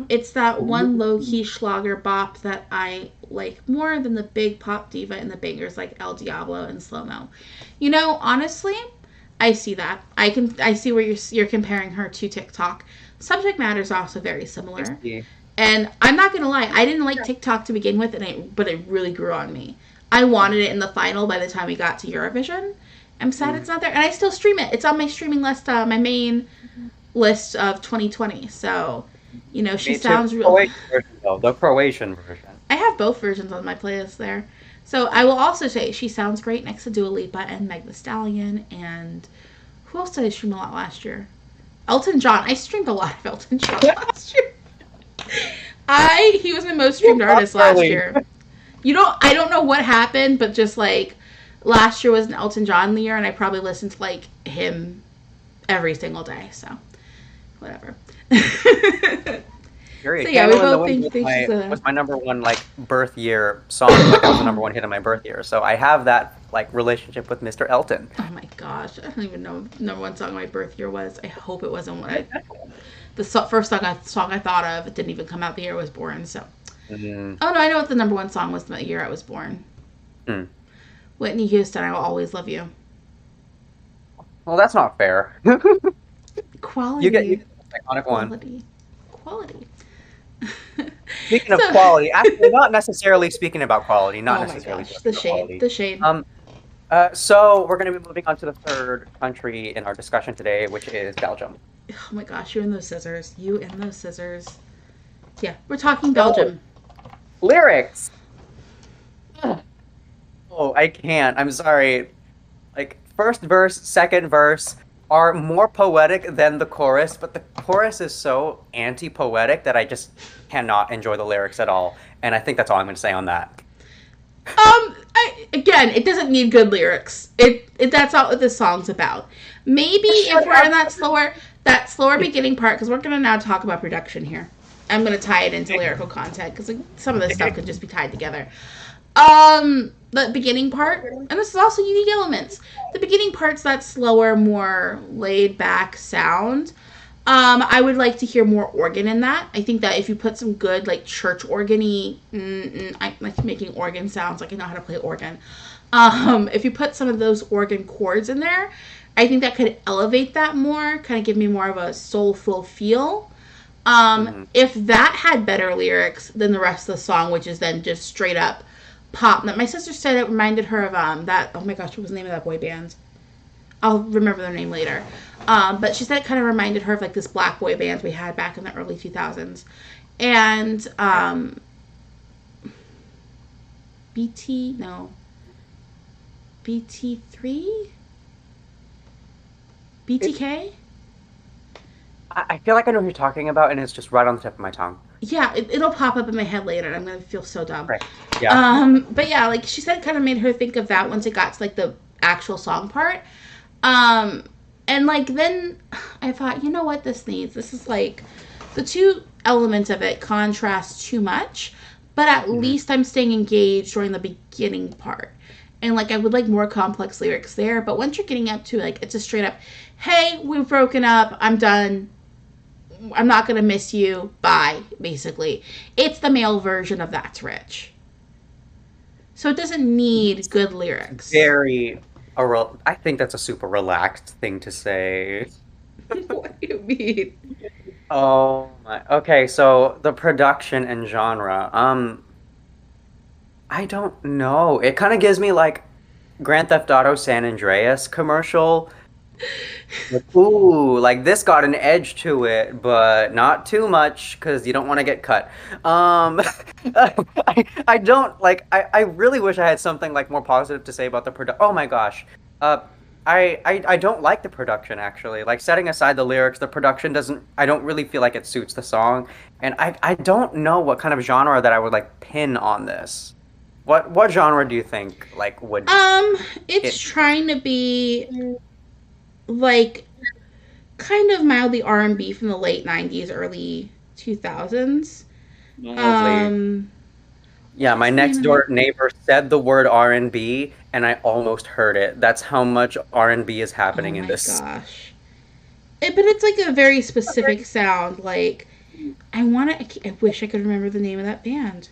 It's that one low-key Schlager bop that I like more than the big pop diva and the bangers like El Diablo and Slow Mo. Honestly, I see that. I see where you're comparing her to TikTok. Subject matter is also very similar. And I'm not gonna lie, I didn't like TikTok to begin with, but it really grew on me. I wanted it in the final by the time we got to Eurovision. I'm sad it's not there, and I still stream it. It's on my streaming list, my main list of 2020. So, she sounds real. The Croatian version. I have both versions on my playlist there. So I will also say she sounds great next to Dua Lipa and Meg Thee Stallion. And who else did I stream a lot last year? Elton John. I streamed a lot of Elton John last year. He was my most streamed artist last year. I don't know what happened, but just like last year was an Elton John year, and I probably listened to like him every single day. So whatever. So yeah, we both think was my number one birth year song. That was the number one hit of my birth year. So I have that relationship with Mr. Elton. Oh my gosh, I don't even know what the number one song of my birth year was. I hope it wasn't the first song I thought of. It didn't even come out the year I was born. So oh no, I know what the number one song was the year I was born. Whitney Houston, I Will Always Love You. Well, that's not fair. Quality. You get the iconic one. Quality. Speaking of quality, actually, not necessarily speaking about quality. Not necessarily. Gosh, the shade. The shade. So we're going to be moving on to the third country in our discussion today, which is Belgium. Oh my gosh, you and those scissors. Yeah, we're talking Belgium. Lyrics. Oh, I can't. I'm sorry. First verse, second verse are more poetic than the chorus, but the chorus is so anti-poetic that I just cannot enjoy the lyrics at all. And I think that's all I'm going to say on that. Again, it doesn't need good lyrics. That's not what this song's about. Maybe if we're in that slower beginning part, because we're going to now talk about production here. I'm going to tie it into lyrical content, because some of this stuff could just be tied together. The beginning part, and this is also unique elements. The beginning part's that slower, more laid back sound. I would like to hear more organ in that. I think that if you put some good church organ-y, I like making organ sounds like I know how to play organ. If you put some of those organ chords in there, I think that could elevate that more, kind of give me more of a soulful feel. If that had better lyrics than the rest of the song, which is then just straight up pop. My sister said it reminded her of that. Oh my gosh, what was the name of that boy band? I'll remember their name later. But she said it kind of reminded her of this black boy band we had back in the early 2000s. And BT3? BTK? I feel like I know who you're talking about, and it's just right on the tip of my tongue. Yeah, it'll pop up in my head later, and I'm going to feel so dumb. Right. Yeah. But yeah, she said it kind of made her think of that once it got to, the actual song part. And, then I thought, you know what this needs? This is, the two elements of it contrast too much, but at least I'm staying engaged during the beginning part. And, I would like more complex lyrics there, but once you're getting up to, it's a straight up, hey, we've broken up, I'm done, I'm not going to miss you, bye, basically. It's the male version of That's Rich. So it doesn't need good lyrics. I think that's a super relaxed thing to say. What do you mean? Oh my. Okay, so the production and genre. I don't know. It kind of gives me like Grand Theft Auto San Andreas commercial. Like, ooh, like this got an edge to it, but not too much because you don't want to get cut. I don't like. I really wish I had something like more positive to say about the product. Oh my gosh, uh, I don't like the production actually. Like setting aside the lyrics, the production doesn't. I don't really feel like it suits the song, and I don't know what kind of genre that I would like pin on this. What genre do you think like would It's hit? trying to be like kind of mildly R&B from the late 90s, early 2000s. Lovely. Um, Yeah, my what's the name next of it? door neighbor said the word R&B and B, and I almost heard it. That's how much R&B is Oh happening in my this. gosh. But it's like a very specific sound. Like, I wish I could remember the name of that band.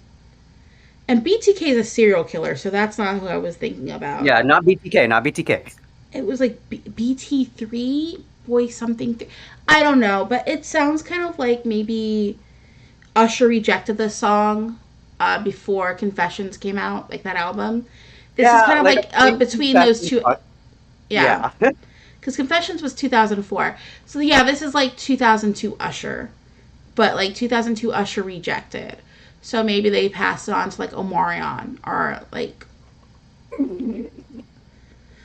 And BTK is a serial killer, so that's not who I was thinking about. Yeah, not BTK, not BTK. It was like BT3, boy something. I don't know, but it sounds kind of like maybe Usher rejected this song before Confessions came out, like that album. This is Yeah, kind of like like I think between those that's two. Yeah, yeah. because Confessions was 2004. So yeah, this is like 2002 Usher, but like 2002 Usher rejected. So maybe they passed it on to like Omarion or like.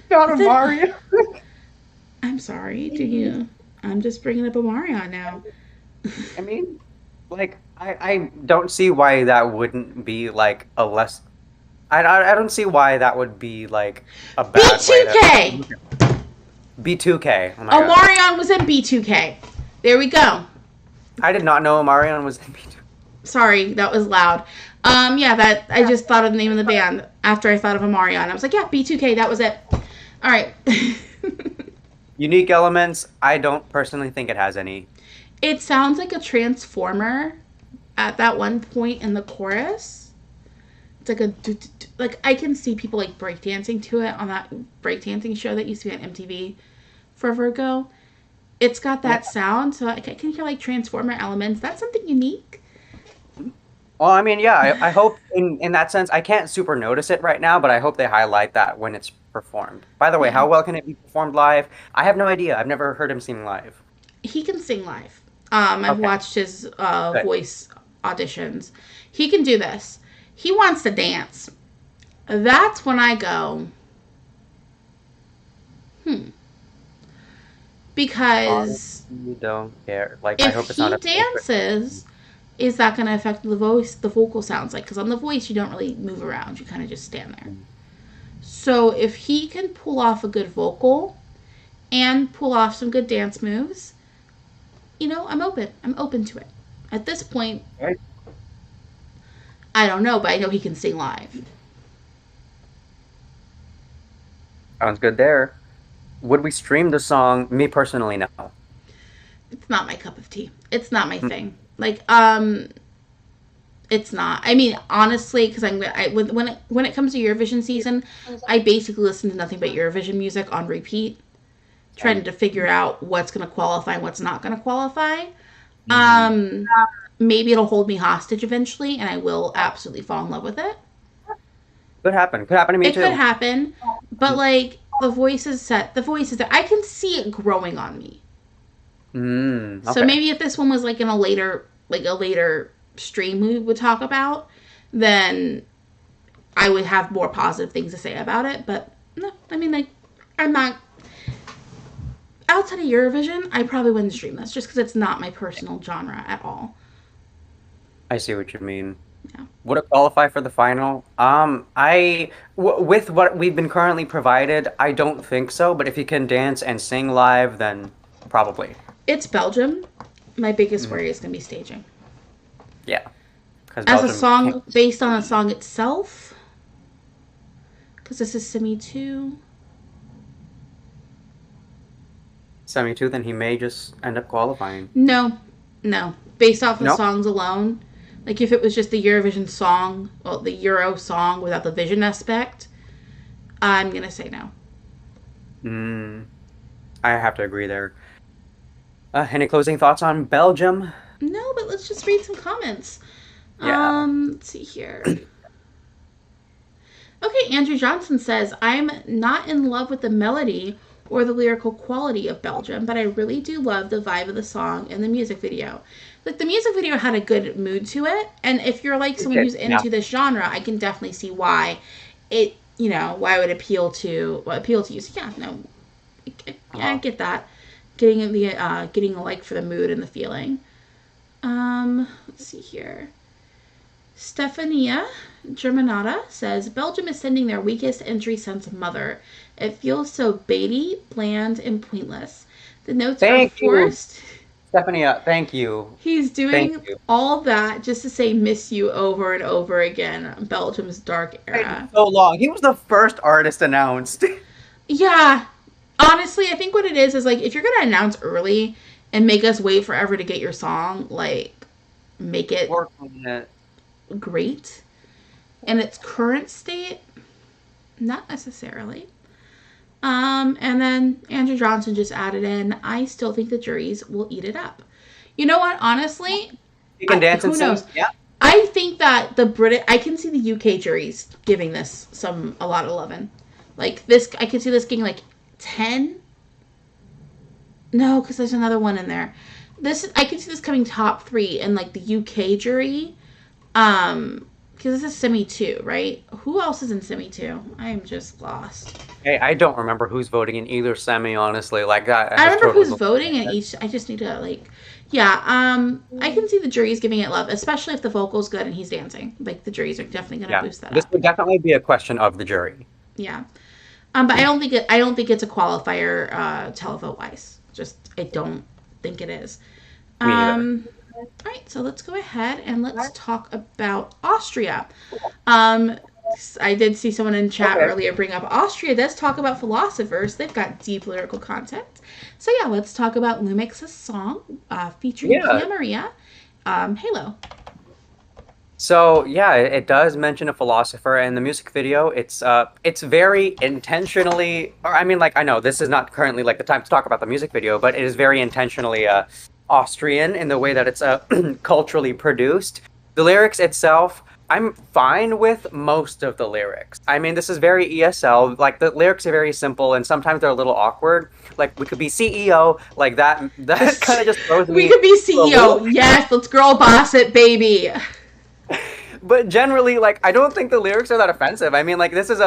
Not But a then Mario. I'm sorry. Do you? I'm just bringing up Omarion now. I mean, like I don't see why that wouldn't be like a less I don't see why that would be like a bad way to B2K. B2K. Oh my gosh. Omarion was in B2K. There we go. I did not know Marion was in B2K. Sorry, that was loud. Yeah, that I just thought of the name of the band after I thought of Omarion. I was like, yeah, B2K, that was it. All right. Unique elements, I don't personally think it has any. It sounds like a transformer at that one point in the chorus. It's like like I can see people like breakdancing to it on that breakdancing show that used to be on MTV forever ago. It's got Yeah. that sound, so I can hear like transformer elements. That's something unique. Well, I mean, yeah, I hope in that sense, I can't super notice it right now, but I hope they highlight that when it's performed. By the way, Yeah, how well can it be performed live? I have no idea. I've never heard him sing live. he can sing live. I've Okay, watched his good. voice auditions. He can do this. He wants to dance. That's when I go, hmm, because Honestly, don't care. Like, I if hope it's not he a bullshit. dances, is that going to affect the voice, the vocal sounds like? Because on the voice, you don't really move around. You kind of just stand there. So if he can pull off a good vocal and pull off some good dance moves, I'm open. I'm open to it. At this point, Right? I don't know, but I know he can sing live. Sounds good there. Would we stream the song? Me personally, no. It's not my cup of tea. It's not my Mm, thing. Like, it's not. I mean, honestly, because when it comes to Eurovision season, I basically listen to nothing but Eurovision music on repeat, trying Same. to figure out what's going to qualify and what's not going to qualify. Hmm. Um, Maybe it'll hold me hostage eventually, and I will absolutely fall in love with it. Could happen. Could happen to me It could too. happen, but like the voice is set. The voice is there. I can see it growing on me. So Okay. maybe if this one was like in a later stream we would talk about, then I would have more positive things to say about it. But no, I mean like I'm not outside of Eurovision. I probably wouldn't stream this just because it's not my personal genre at all. I see what you mean. Yeah, Would it qualify for the final? With what we've been currently provided, I don't think so. But if you can dance and sing live, then probably. it's Belgium. My biggest Mhm. worry is gonna be staging. Yeah, because As a Belgium can't. song based on a song itself, because this is Simi 2. Semi-2, then he may just end up qualifying. No, no. Based off the No? songs alone, like if it was just the Eurovision song, well, the Euro song without the vision aspect, I'm gonna say no. Mm, I have to agree there. Any closing thoughts on Belgium? No, but let's just read some comments. Yeah. Let's see here. Okay, Andrew Johnson says, I'm not in love with the melody or the lyrical quality of Belgium, but I really do love the vibe of the song and the music video. Like, the music video had a good mood to it, and if you're like someone who's into this genre, I can definitely see why it, why it would appeal to you. So yeah, no, I get that. Getting a like for the mood and the feeling. Let's see here. Stefania Germanata says, Belgium is sending their weakest entry since Mother. It feels so baity, bland, and pointless. The notes are forced. Stefania, thank you. He's doing all that just to say miss you over and over again. Belgium's dark era. So long. He was the first artist announced. Yeah. Honestly, I think what it is like, if you're going to announce early and make us wait forever to get your song, like, make it great. In its current state, not necessarily. And then Andrew Johnson just added in, I still think the juries will eat it up. You know what? Honestly, you can dance who knows? Yeah. I think that I can see the UK juries giving this a lot of loving. Like this, I can see this getting like 10. No, because there's another one in there. I can see this coming top 3 in like the UK jury. Because this is semi 2, right? Who else is in semi 2? I am just lost. Hey, I don't remember who's voting in either semi, honestly. Like that. I remember who's voting in each. I just need to I can see the jury's giving it love, especially if the vocal's good and he's dancing. Like the juries are definitely going to boost that. This would definitely be a question of the jury. Yeah, but I don't think it's a qualifier televote wise. I don't think it is. Me either. All right, so let's go ahead and let's talk about Austria. I did see someone in chat earlier bring up Austria does talk about philosophers. They've got deep lyrical content. So yeah, let's talk about Lumix's song featuring Pia Maria, Halo. So yeah, it does mention a philosopher in the music video. It's very intentionally, I know this is not currently like the time to talk about the music video, but it is very intentionally Austrian in the way that it's culturally produced. The lyrics itself, I'm fine with most of the lyrics. I mean, this is very ESL. Like the lyrics are very simple, and sometimes they're a little awkward. Like we could be CEO, like that. That kind of just throws me. We could be CEO. Yes, let's girl boss it, baby. But generally, like, I don't think the lyrics are that offensive. I mean, like, this is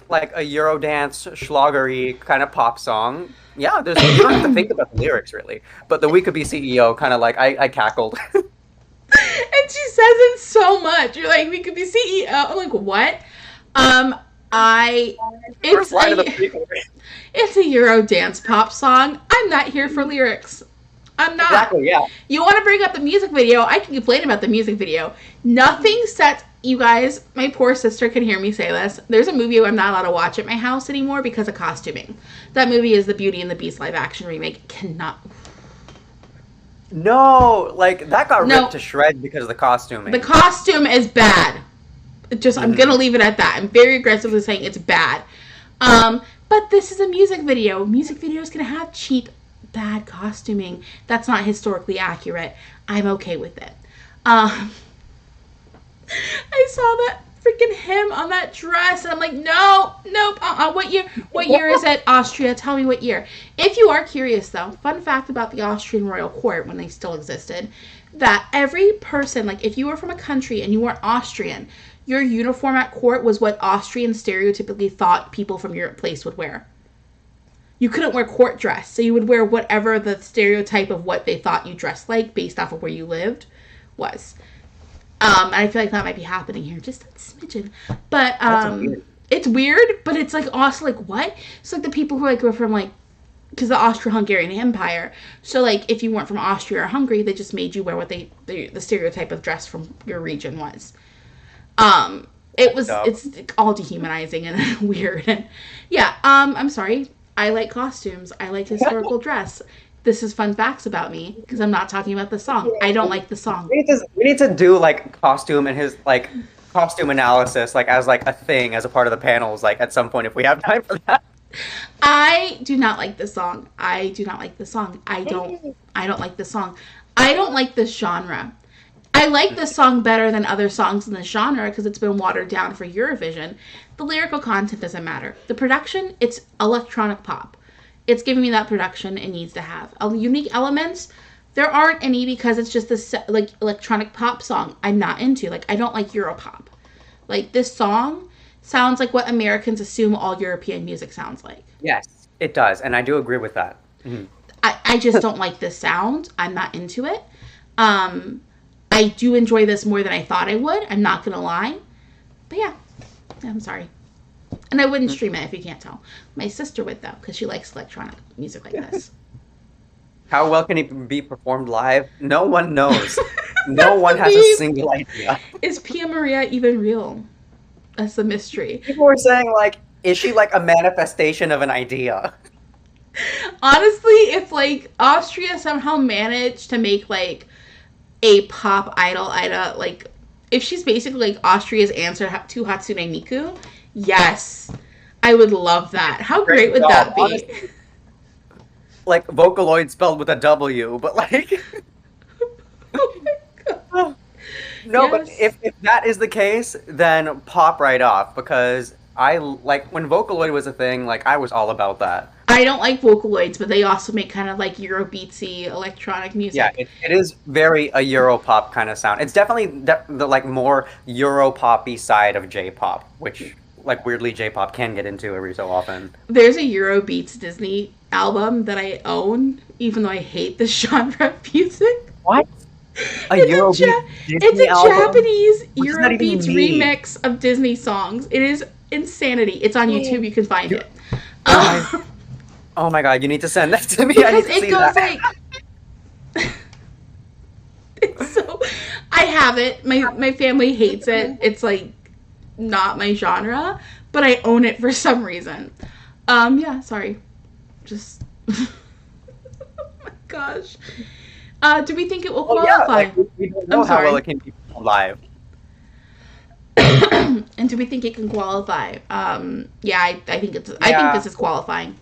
like a Eurodance schlagery kind of pop song. Yeah, you don't have to think about the lyrics really. But the "We Could Be CEO" kind of like I cackled. And she says it so much. You're like, "We could be CEO." I'm like, what? It's a Eurodance pop song. I'm not here for lyrics. I'm not. Exactly, yeah. You want to bring up the music video? I can complain about the music video. Nothing sets, you guys, my poor sister can hear me say this. There's a movie I'm not allowed to watch at my house anymore because of costuming. That movie is the Beauty and the Beast live action remake. Cannot. No, like that got ripped to shreds because of the costuming. The costume is bad. I'm going to leave it at that. I'm very aggressively saying it's bad. But this is a music video. Music videos can have cheap, bad costuming that's not historically accurate. I'm okay with it. I saw that freaking him on that dress and I'm like, nope. What year is it? Austria, tell me what year. If you are curious though, fun fact about the Austrian royal court when they still existed, that every person, like if you were from a country and you were Austrian, your uniform at court was what Austrians stereotypically thought people from your place would wear. You couldn't wear court dress, so you would wear whatever the stereotype of what they thought you dressed like based off of where you lived was. And I feel like that might be happening here, just a smidgen. But it's weird, but it's like also like what? It's like the people who like were from like, because the Austro-Hungarian Empire. So like if you weren't from Austria or Hungary, they just made you wear what the stereotype of dress from your region was. It's all dehumanizing and weird. And yeah, I'm sorry. I like costumes. I like historical dress. This is fun facts about me because I'm not talking about the song. I don't like the song. We need to do like costume and his like costume analysis like as like a thing as a part of the panels like at some point if we have time for that. I do not like the song. I don't like the song. I don't like the song. I don't like this genre. I like this song better than other songs in the genre because it's been watered down for Eurovision. The lyrical content doesn't matter. The production, it's electronic pop. It's giving me that production it needs to have. Unique elements, there aren't any because it's just this like electronic pop song I'm not into. Like, I don't like Europop. Like, this song sounds like what Americans assume all European music sounds like. Yes, it does, and I do agree with that. Mm-hmm. I just don't like this sound. I'm not into it. I do enjoy this more than I thought I would. I'm not going to lie. But yeah, I'm sorry. And I wouldn't stream it if you can't tell. My sister would, though, because she likes electronic music like this. How well can it be performed live? No one knows. No one has a single idea. Is Pia Maria even real? That's the mystery. People were saying, like, is she like a manifestation of an idea? Honestly, if like Austria somehow managed to make like a pop idol, like if she's basically like Austria's answer to Hatsune Miku, yes, I would love that. How great would that be? Honestly, like Vocaloid spelled with a W, but like oh my God. No, Yes. but if that is the case, then pop right off, because I like when Vocaloid was a thing, like I was all about that. I don't like Vocaloids, but they also make kind of like Eurobeatsy electronic music. Yeah, it is very a Europop kind of sound. It's definitely the like more Europoppy side of J-pop, which like weirdly J-pop can get into every so often. There's a Eurobeats Disney album that I own, even though I hate this genre of music. What? It's a Japanese What does that even Eurobeats mean? remix of Disney songs. It is insanity. It's on YouTube. You can find it. Oh my God, you need to send that to me. I Because need to it see goes that. like... It's so... I have it. My family hates it. It's like not my genre, but I own it for some reason. Yeah, sorry. Just... oh my gosh. Do we think it will qualify? Yeah, like, we don't know how well it can be live. And do we think it can qualify? Yeah, I think it's. I think this is qualifying.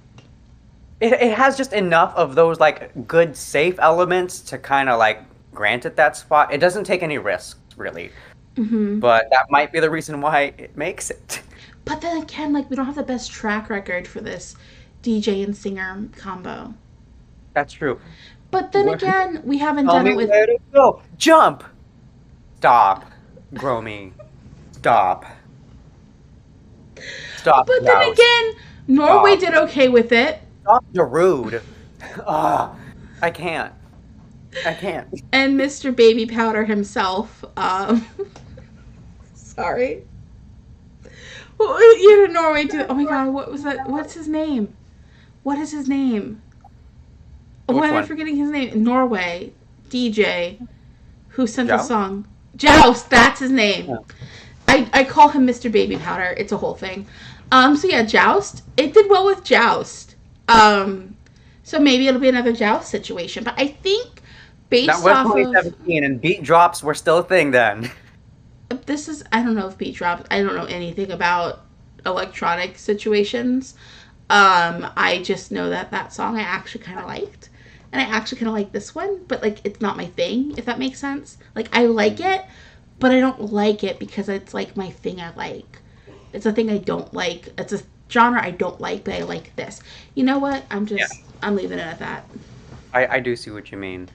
It has just enough of those like good safe elements to kind of like grant it that spot. It doesn't take any risks really, but that might be the reason why it makes it. But then again, like we don't have the best track record for this DJ and singer combo. That's true. But then again, we haven't Tell done me it with. where to go. Jump. Stop. Gromy. Stop. Stop. But then Gauss. again, Norway Stop. did okay with it. Stop. You're rude. I can't. And Mr. Baby Powder himself. Sorry. Well, you know, Norway did. Oh my God, what was that? What's his name? What is his name? Why am I forgetting his name? Norway DJ, who sent the song. Joust, that's his name. Yeah. I call him Mr. Baby Powder. It's a whole thing. So yeah, Joust. It did well with Joust. So maybe it'll be another Joust situation. But I think based That was off 2017, and beat drops were still a thing then. this is, I don't know if beat drops. I don't know anything about electronic situations. I just know that song I actually kind of liked. And I actually kind of like this one, but like it's not my thing, if that makes sense. Like I like it, but I don't like it because it's like my thing I like. It's a thing I don't like. It's a genre I don't like, but I like this. You know what? I'm leaving it at that. I do see what you mean.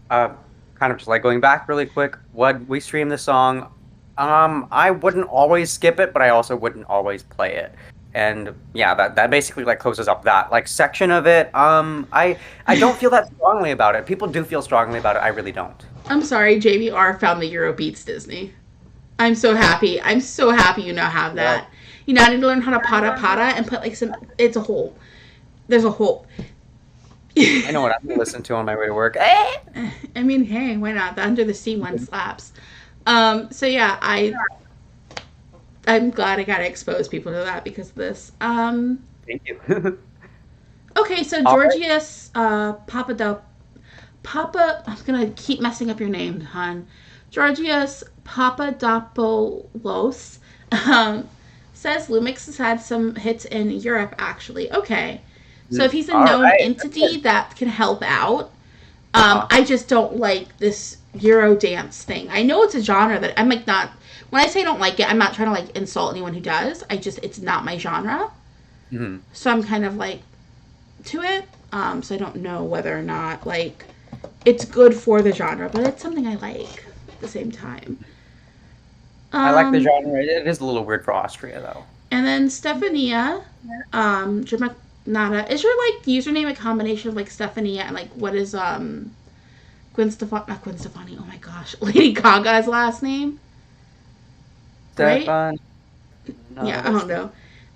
Kind of just like going back really quick. Would we stream the song? I wouldn't always skip it, but I also wouldn't always play it. And yeah, that basically like closes up that like section of it. I don't feel that strongly about it. People do feel strongly about it. I really don't. I'm sorry, JBR found the Eurobeats Disney. I'm so happy. I'm so happy you now have that. Yeah. You now need to learn how to pata and put like some. It's a hole. There's a hole. I know what I'm gonna listen to on my way to work. I mean, hey, why not? The Under the Sea one slaps. So yeah, I'm glad I got to expose people to that because of this. Thank you. Okay, so Georgios Papa. I'm gonna keep messing up your name, hon. Georgios Papadopoulos says Lumix has had some hits in Europe, actually. Okay, so if he's a known entity, that can help out. I just don't like this Euro dance thing. I know it's a genre that I'm like not. When I say I don't like it, I'm not trying to like insult anyone who does. It's not my genre. Mm-hmm. So I'm kind of like to it. So I don't know whether or not like it's good for the genre, but it's something I like at the same time. I like the genre. It is a little weird for Austria though. And then Stefania, Nada. Is your like username a combination of like Stefania and like what is Gwen Stefani? Oh my gosh, Lady Gaga's last name. Right? No, yeah, I don't know.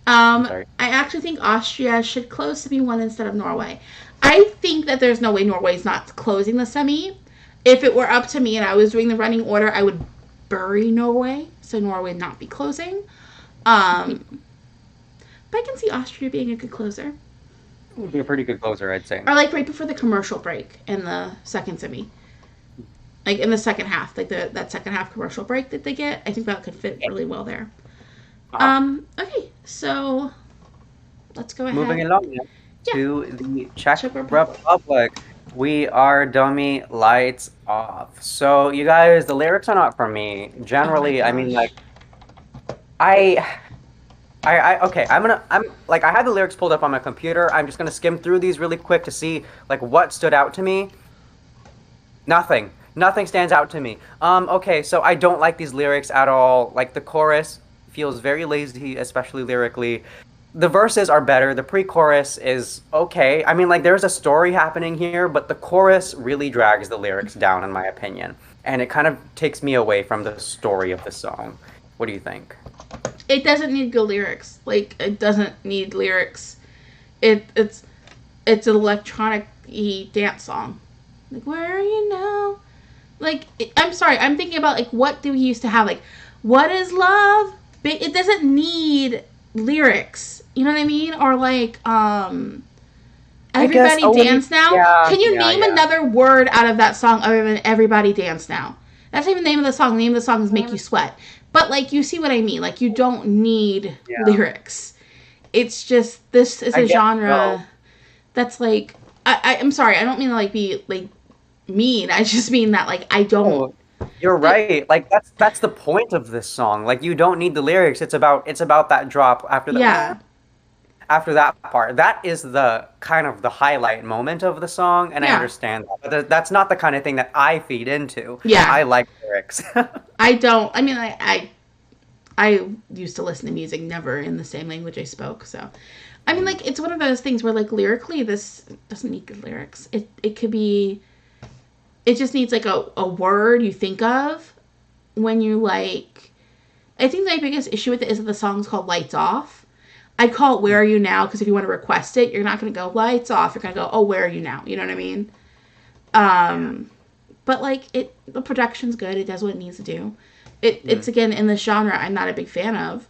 I actually think Austria should close semi 1 instead of Norway. I think that there's no way Norway's not closing the semi. If it were up to me and I was doing the running order, I would bury Norway, so Norway would not be closing. But I can see Austria being a good closer. It would be a pretty good closer, I'd say. Or like right before the commercial break in the second semi. Like in the second half, like that second half commercial break that they get, I think that could fit really well there. Okay, so let's go ahead. Moving along to the Czech Republic. We are Domi, lights off. So you guys, the lyrics are not for me. Generally, I mean, like, okay, I'm like, I have the lyrics pulled up on my computer. I'm just gonna skim through these really quick to see like what stood out to me. Nothing stands out to me. Okay, so I don't like these lyrics at all. Like the chorus feels very lazy, especially lyrically. The verses are better. The pre-chorus is okay. I mean, like, there's a story happening here, but the chorus really drags the lyrics down, in my opinion. And it kind of takes me away from the story of the song. What do you think? It doesn't need good lyrics. Like, it doesn't need lyrics. It's an electronic dance song. Like, where are you now? Like, I'm sorry. I'm thinking about, like, what do we used to have? Like, what is love? It doesn't need lyrics. You know what I mean? Or like, Everybody Dance Now? Yeah, can you name another word out of that song other than Everybody Dance Now? That's not even the name of the song. The name of the song is Make You Sweat. But, like, you see what I mean. Like, you don't need lyrics. It's just, this is a genre that's, like, I'm sorry. I don't mean to, like, be, like, mean. I just mean that, like, I don't. You're right. Like, that's the point of this song. Like, you don't need the lyrics. It's about that drop after the... Yeah. After that part, that is the kind of the highlight moment of the song, and I understand that. But that's not the kind of thing that I feed into. Yeah. I like lyrics. I don't. I mean, I used to listen to music never in the same language I spoke, so. I mean, like, it's one of those things where, like, lyrically, this doesn't need good lyrics. It could be... It just needs, like, a word you think of when you, like... I think my biggest issue with it is that the song's called Lights Off. I call it Where Are You Now, because if you want to request it, you're not going to go lights off. You're going to go, oh, where are you now? You know what I mean? But, like, the production's good. It does what it needs to do. It's, again, in this genre I'm not a big fan of.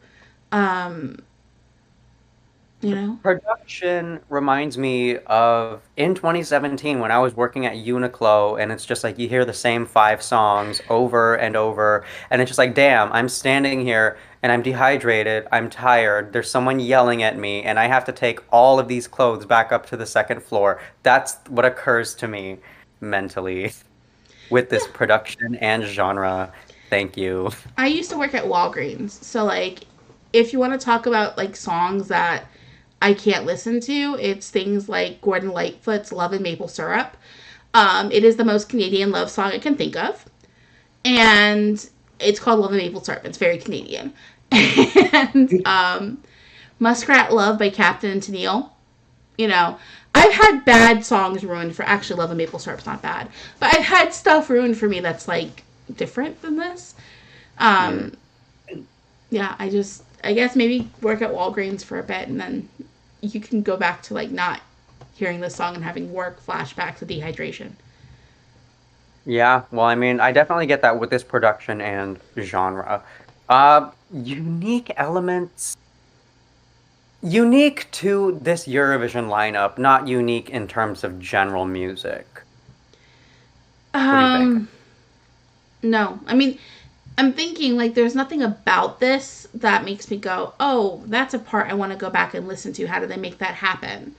You know? Production reminds me of in 2017 when I was working at Uniqlo, and it's just like you hear the same 5 songs over and over, and it's just like, damn, I'm standing here and I'm dehydrated, I'm tired, there's someone yelling at me, and I have to take all of these clothes back up to the second floor. That's what occurs to me mentally with this production and genre. Thank you. I used to work at Walgreens, so, like, if you want to talk about, like, songs that I can't listen to, it's things like Gordon Lightfoot's Love and Maple Syrup. It is the most Canadian love song I can think of. And it's called Love and Maple Syrup. It's very Canadian. And Muskrat Love by Captain Tennille. You know, I've had bad songs ruined for... Actually, Love and Maple Syrup's not bad. But I've had stuff ruined for me that's, like, different than this. Yeah, I guess maybe work at Walgreens for a bit, and then you can go back to, like, not hearing this song and having work flashbacks to dehydration. Yeah, well, I mean, I definitely get that with this production and genre. Unique elements. Unique to this Eurovision lineup, not unique in terms of general music. What do you think? No. I mean... I'm thinking, like, there's nothing about this that makes me go, oh, that's a part I want to go back and listen to. How do they make that happen?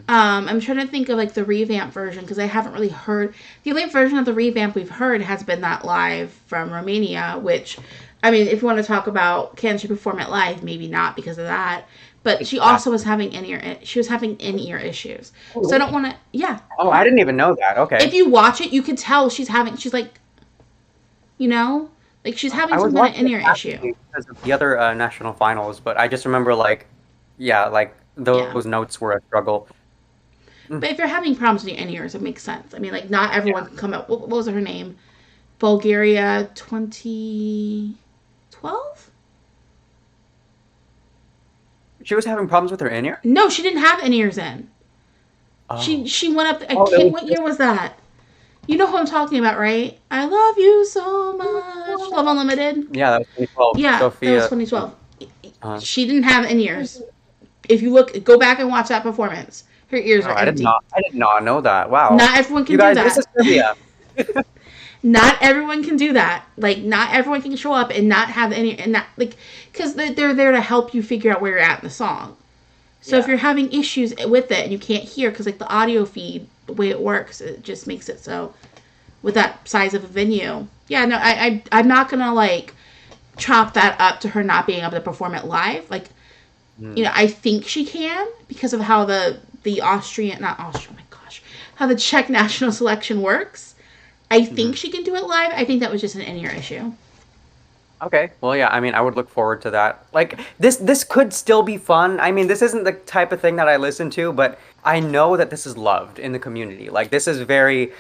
I'm trying to think of like the revamp version because I haven't really heard. The only version of the revamp we've heard has been that live from Romania, which, I mean, if you want to talk about can she perform it live, maybe not because of that. But she also was having in-ear issues. So I don't want to. Yeah. Oh, I didn't even know that. Okay. If you watch it, you could tell she's like, you know, like she's having some kind of in-ear issue because of the other national finals. But I just remember like those notes were a struggle. But if you're having problems with your in-ears, it makes sense. I mean, like, not everyone can come up. What was her name? Bulgaria 2012? She was having problems with her in-ear? No, she didn't have in-ears in. Oh. She went up. What year was that? You know who I'm talking about, right? I love you so much. Love Unlimited. Yeah, that was 2012. Yeah, Sophia. That was 2012. She didn't have in-ears. If you go back and watch that performance, her ears are empty. I did not know that. Wow. Not everyone can do that. This is trivia. Not everyone can do that. Like, not everyone can show up and not have any, and not, like, because they're there to help you figure out where you're at in the song. So if you're having issues with it and you can't hear, because, like, the audio feed, the way it works, it just makes it so, with that size of a venue. Yeah, no, I'm not going to, like, chop that up to her not being able to perform it live. Like, you know, I think she can, because of how the how the Czech national selection works. I think she can do it live. I think that was just an in-ear issue. Okay. Well, yeah, I mean, I would look forward to that. Like, this could still be fun. I mean, this isn't the type of thing that I listen to, but I know that this is loved in the community. Like, this is very...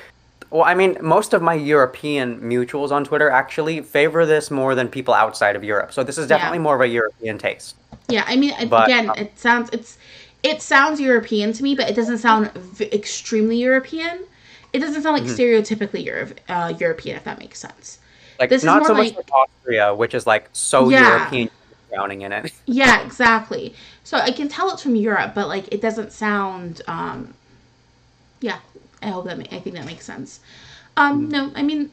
Well, I mean, most of my European mutuals on Twitter actually favor this more than people outside of Europe. So this is definitely more of a European taste. Yeah, I mean, again, it sounds European to me, but it doesn't sound extremely European. It doesn't sound like stereotypically European, if that makes sense. Like, this not is more so much like Austria, which is like so European, drowning in it. Yeah, exactly. So I can tell it's from Europe, but like it doesn't sound. Yeah, I think that makes sense. No, I mean,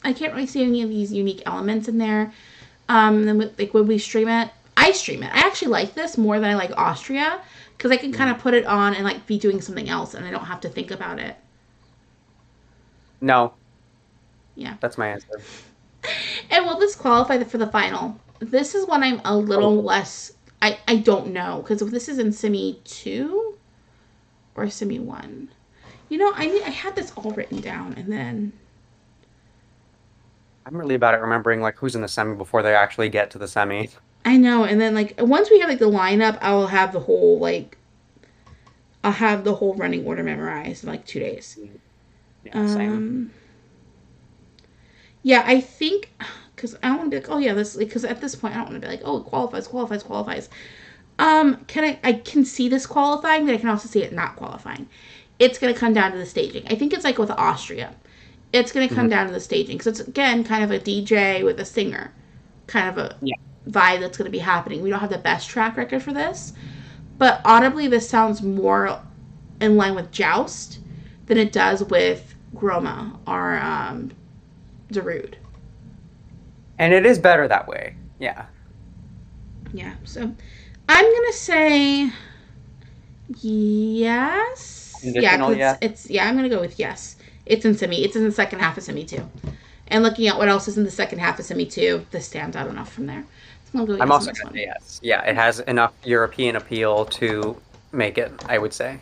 I can't really see any of these unique elements in there. Then like when we stream it, I stream it. I actually like this more than I like Austria. Because I can kind of put it on and, like, be doing something else, and I don't have to think about it. No. Yeah. That's my answer. And will this qualify for the final? This is one I'm a little less... I don't know. Because if this is in Semi 2 or Semi 1. You know, I had this all written down, and then... I'm really bad at remembering, like, who's in the semi before they actually get to the semi. I know, and then, like, once we have, like, the lineup, I'll have the whole running order memorized in, like, 2 days. Yeah, same. Yeah, I think, because I don't want to be like, oh, yeah, this, because at this point, I don't want to be like, oh, it qualifies. I can see this qualifying, but I can also see it not qualifying. It's going to come down to the staging. I think it's like with Austria. It's going to come down to the staging, because it's, again, kind of a DJ with a singer. Kind of a... Yeah. Vibe that's going to be happening. We don't have the best track record for this, but audibly this sounds more in line with Joust than it does with Groma or Darude. And it is better that way. Yeah. Yeah. So I'm gonna say yes. I'm gonna go with yes. It's in Semi. It's in the second half of Semi 2. And looking at what else is in the second half of Semi 2, this stands out enough from there. I'm also going to say yes. Yeah, it has enough European appeal to make it, I would say.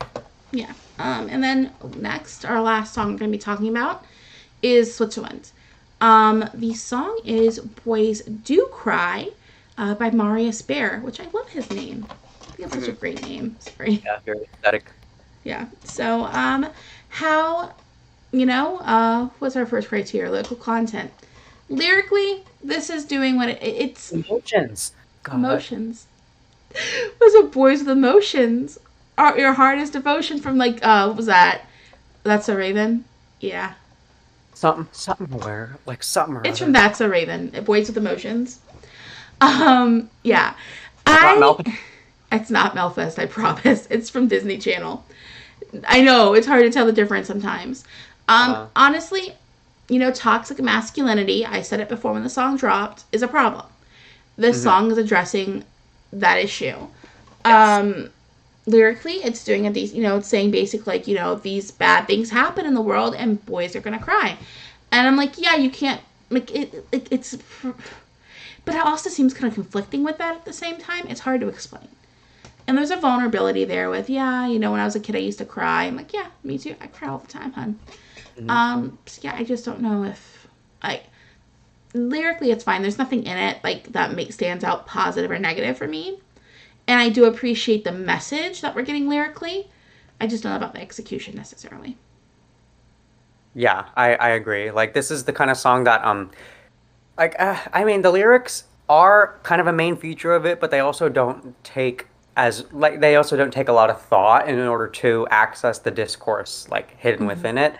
Yeah. And then next, our last song we're going to be talking about is Switzerland. The song is Boys Do Cry by Marius Bear, which I love his name. I think it's such a great name. Sorry. Yeah, very aesthetic. Yeah. So, how, what's our first criteria? Local content. Lyrically, this is doing what it's... Emotions. God. Emotions. Was it Boys with Emotions? Your Hardest Devotion from, like, what was that? That's a Raven? Yeah. Somewhere. Like, something or It's other. from That's a Raven. Boys with Emotions. Yeah. It's not Melfest, I promise. It's from Disney Channel. I know, it's hard to tell the difference sometimes. Honestly... toxic masculinity, I said it before when the song dropped, is a problem. This song is addressing that issue. Yes. lyrically, it's doing a decent, it's saying basically, like, these bad things happen in the world and boys are gonna cry. And I'm like, yeah, you can't, like, it's, but it also seems kind of conflicting with that at the same time. It's hard to explain. And there's a vulnerability there with, when I was a kid, I used to cry. I'm like, yeah, me too. I cry all the time, hon. So yeah, I just don't know if, lyrically, it's fine. There's nothing in it, like, that stands out positive or negative for me. And I do appreciate the message that we're getting lyrically. I just don't know about the execution necessarily. Yeah, I agree. Like, this is the kind of song that, I mean, the lyrics are kind of a main feature of it, but they also don't take they also don't take a lot of thought in order to access the discourse, like, hidden within it.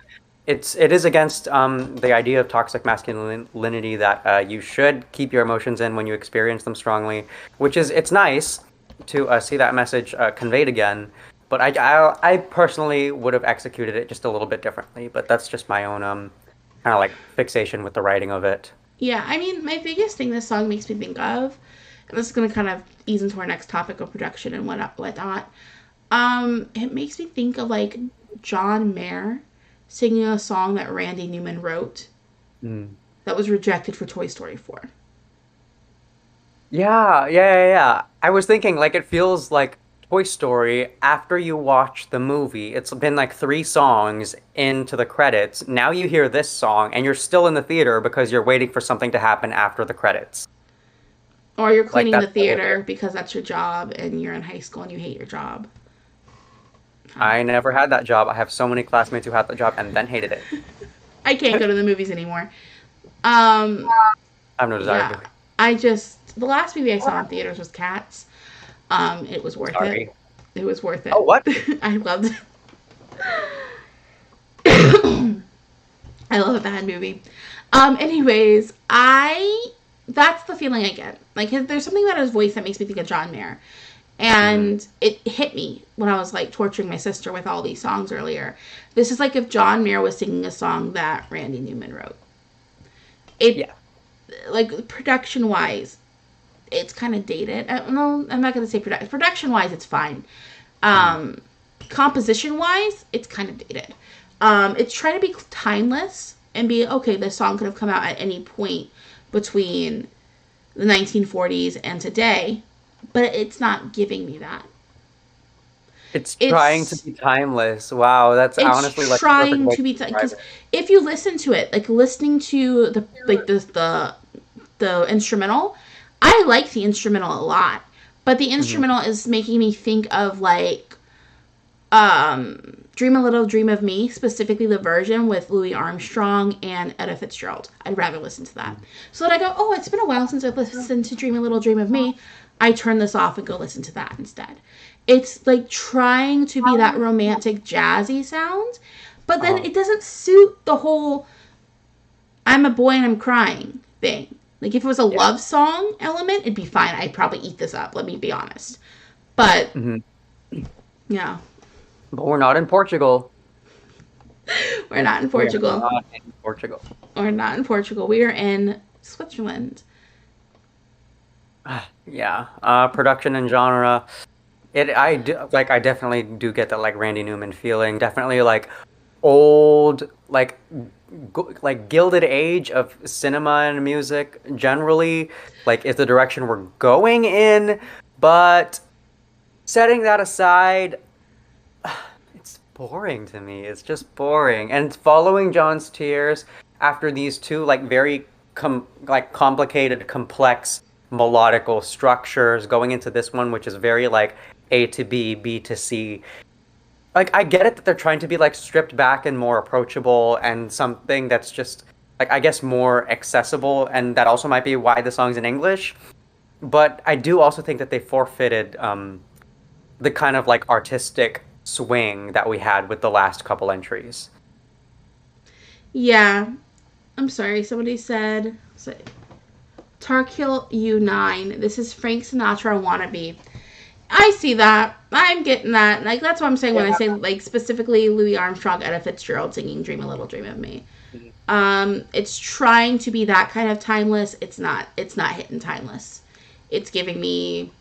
It is against the idea of toxic masculinity that you should keep your emotions in when you experience them strongly, it's nice to see that message conveyed again. But I personally would have executed it just a little bit differently. But that's just my own kind of like fixation with the writing of it. Yeah, I mean, my biggest thing this song makes me think of, and this is going to kind of ease into our next topic of production and whatnot. It makes me think of, like, John Mayer singing a song that Randy Newman wrote that was rejected for Toy Story 4. Yeah. I was thinking, like, it feels like Toy Story after you watch the movie. It's been like 3 songs into the credits. Now you hear this song and you're still in the theater because you're waiting for something to happen after the credits. Or you're cleaning the theater because that's your job and you're in high school and you hate your job. I never had that job. I have so many classmates who had that job and then hated it. I can't go to the movies anymore. I have no desire to. The last movie I saw in theaters was Cats. It was worth it. It was worth it. Oh, what? I loved it. I love a bad movie. Anyways, that's the feeling I get. Like, there's something about his voice that makes me think of John Mayer. And it hit me when I was, like, torturing my sister with all these songs earlier. This is like if John Mayer was singing a song that Randy Newman wrote. Like, production-wise, it's kind of dated. No, I'm not going to say production-wise, it's fine. Composition-wise, it's kind of dated. It's trying to be timeless and be, okay, this song could have come out at any point between the 1940s and today, but it's not giving me that. It's trying to be timeless. Wow, that's honestly like trying to be because if you listen to it, like listening to the instrumental, I like the instrumental a lot, but the instrumental is making me think of like Dream a Little Dream of Me, specifically the version with Louis Armstrong and Etta Fitzgerald. I'd rather listen to that. So that I go, oh, it's been a while since I've listened to Dream a Little Dream of Me. I turn this off and go listen to that instead. It's like trying to be that romantic jazzy sound, but then it doesn't suit the whole I'm a boy and I'm crying thing. Like if it was a love song element, it'd be fine. I'd probably eat this up, let me be honest. But yeah. But we're not in Portugal. We're not in Portugal. We're not in Portugal. We're not in Portugal. We are in Switzerland. Production and genre. I definitely do get that like Randy Newman feeling. Definitely like old, like gilded age of cinema and music generally. Like is the direction we're going in, but setting that aside, it's boring to me. It's just boring. And following John's tears after these two like very complicated, complex melodical structures going into this one, which is very like A to B, B to C. Like I get it that they're trying to be like stripped back and more approachable and something that's just like I guess more accessible, and that also might be why the song's in English. But I do also think that they forfeited the kind of like artistic swing that we had with the last couple entries. Yeah. I'm sorry, somebody said Tarkill U9. This is Frank Sinatra wannabe. I see that. I'm getting that. Like that's what I'm saying when I say like specifically Louis Armstrong, Etta Fitzgerald singing "Dream a Little Dream of Me." It's trying to be that kind of timeless. It's not hitting timeless. It's giving me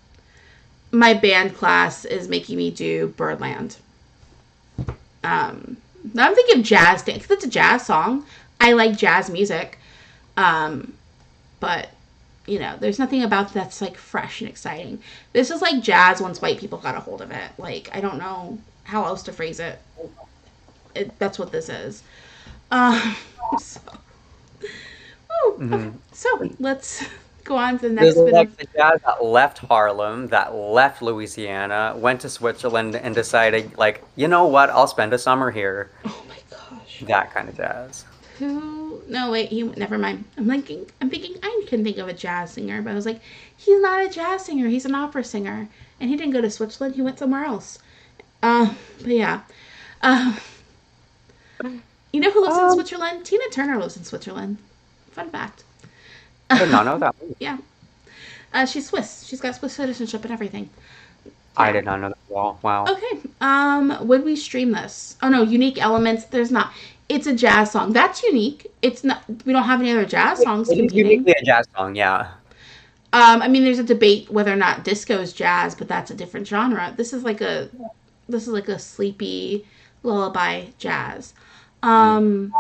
my band class is making me do Birdland. Now I'm thinking of jazz dance, because it's a jazz song. I like jazz music. But, you know, there's nothing about that's, like, fresh and exciting. This is like jazz once white people got a hold of it. Like, I don't know how else to phrase it. That's what this is. So let's go on to the next This is bit like of... the jazz that left Harlem, that left Louisiana, went to Switzerland, and decided, like, you know what, I'll spend a summer here. Oh my gosh. That kind of jazz. No, wait, never mind. I'm thinking I can think of a jazz singer, but I was like, he's not a jazz singer, he's an opera singer. And he didn't go to Switzerland, he went somewhere else. But yeah. You know who lives in Switzerland? Tina Turner lives in Switzerland. Fun fact. I did not know that. Yeah. She's Swiss. She's got Swiss citizenship and everything. Yeah. I did not know that at all. Wow. Okay. Would we stream this? Oh no, unique elements. There's not. It's a jazz song. That's unique. It's not. We don't have any other jazz songs It is competing. uniquely a jazz song, yeah. I mean, there's a debate whether or not disco is jazz, but that's a different genre. This is like a sleepy lullaby jazz. That's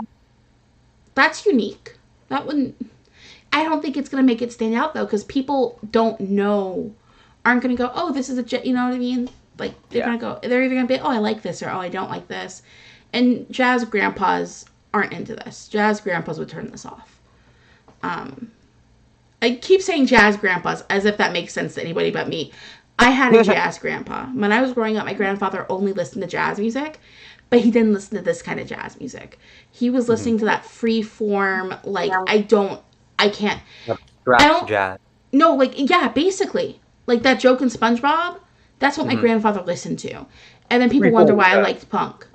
unique. That wouldn't. I don't think it's gonna make it stand out though, because people aren't gonna go, oh, this is you know what I mean? Like they're either gonna be, oh, I like this, or oh, I don't like this. And jazz grandpas aren't into this. Jazz grandpas would turn this off. I keep saying jazz grandpas as if that makes sense to anybody but me. I had a jazz grandpa. When I was growing up, my grandfather only listened to jazz music, but he didn't listen to this kind of jazz music. He was listening to that free form, like, I can't. Jazz. No, like, yeah, basically. Like that joke in SpongeBob, that's what my grandfather listened to. And then people wonder why I liked punk.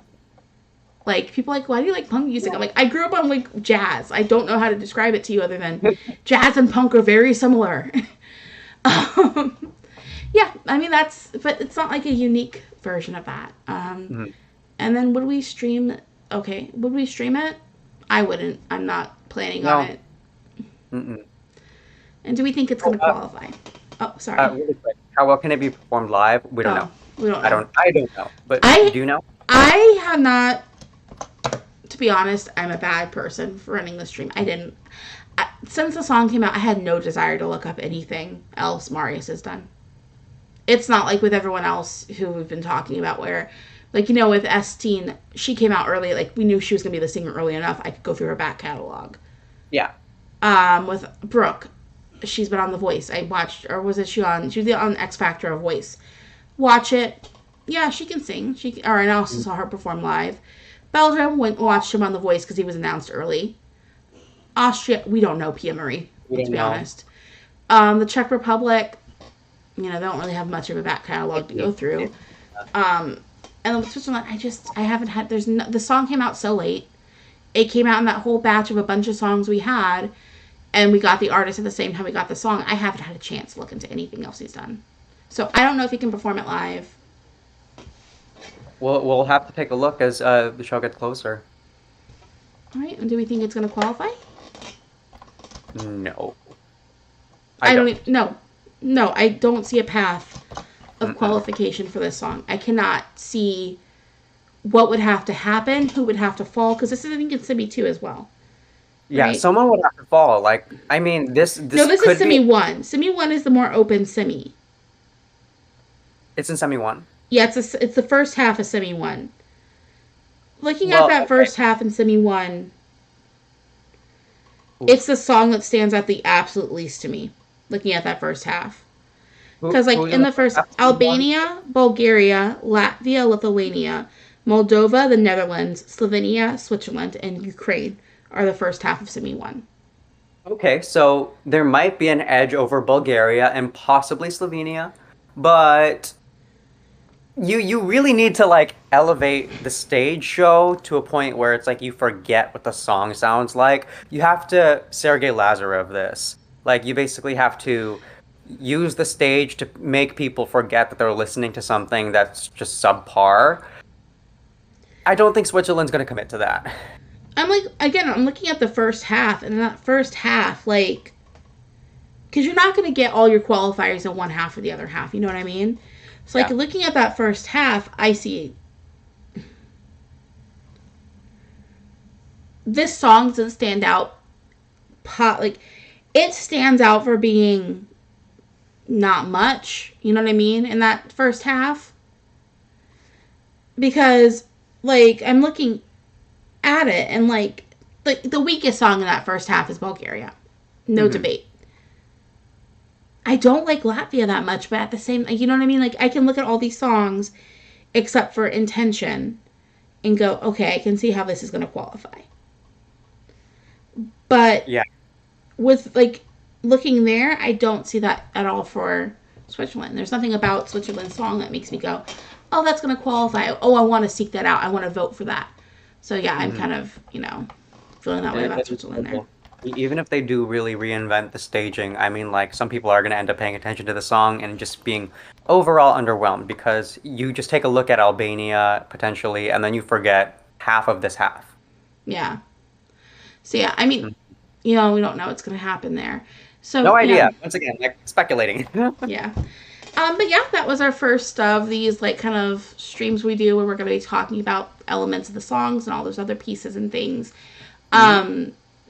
Like, people are like, why do you like punk music? I'm like, I grew up on, like, jazz. I don't know how to describe it to you other than jazz and punk are very similar. Yeah, I mean, but it's not like a unique version of that. And then would we stream it? I wouldn't. I'm not planning on it. And do we think it's going to qualify? Oh, sorry. Really quick. How well can it be performed live? We don't know. We don't know. I don't know. But do you know? I have not. To be honest, I'm a bad person for running the stream. Since the song came out, I had no desire to look up anything else Marius has done. It's not like with everyone else who we've been talking about where, like, you know, with Estine, she came out early. Like, we knew she was going to be the singer early enough. I could go through her back catalog. Yeah. With Brooke, she's been on The Voice. I watched, or was it she was on X Factor of Voice. Watch it. Yeah, she can sing. I also saw her perform live. Belgium, watched him on The Voice because he was announced early. Austria, we don't know Pia Maria, to be honest. The Czech Republic, you know, they don't really have much of a back catalog to go through. And with Switzerland, I haven't had, the song came out so late. It came out in that whole batch of a bunch of songs we had, and we got the artist at the same time we got the song. I haven't had a chance to look into anything else he's done. So I don't know if he can perform it live. We'll have to take a look as the show gets closer. All right, and do we think it's going to qualify? No. I don't see a path of qualification for this song. I cannot see what would have to happen, who would have to fall, because this is, I think, in Simi 2 as well. Yeah, right? Someone would have to fall. Like, I mean, this is Simi 1. Simi 1 is the more open Simi. It's in Simi 1. Yeah, it's the first half of Simi 1. Looking at that first half in Simi 1, it's the song that stands out the absolute least to me. Looking at that first half. Because, like, in the first, Albania, Bulgaria, Latvia, Lithuania, Moldova, the Netherlands, Slovenia, Switzerland, and Ukraine are the first half of Simi 1. Okay, so there might be an edge over Bulgaria and possibly Slovenia, but you really need to, like, elevate the stage show to a point where it's like you forget what the song sounds like. You have to Sergei Lazarev this. Like, you basically have to use the stage to make people forget that they're listening to something that's just subpar. I don't think Switzerland's going to commit to that. I'm looking at the first half, and in that first half, like, because you're not going to get all your qualifiers in one half or the other half, you know what I mean? So, like, looking at that first half, I see this song doesn't stand out. Like, it stands out for being not much, you know what I mean, in that first half. Because, like, I'm looking at it, and, like, the weakest song in that first half is Bulgaria. No debate. I don't like Latvia that much, but at the same, you know what I mean? Like, I can look at all these songs, except for Intention, and go, okay, I can see how this is going to qualify. But with, like, looking there, I don't see that at all for Switzerland. There's nothing about Switzerland's song that makes me go, oh, that's going to qualify. Oh, I want to seek that out. I want to vote for that. So, yeah, I'm kind of, you know, feeling that way about Switzerland there. Even if they do really reinvent the staging, I mean, like, some people are going to end up paying attention to the song and just being overall underwhelmed, because you just take a look at Albania, potentially, and then you forget half of this half. Yeah. So, yeah, I mean, you know, we don't know what's going to happen there. So no idea. Once again, like, speculating. Yeah. But yeah, that was our first of these, like, kind of streams we do where we're going to be talking about elements of the songs and all those other pieces and things.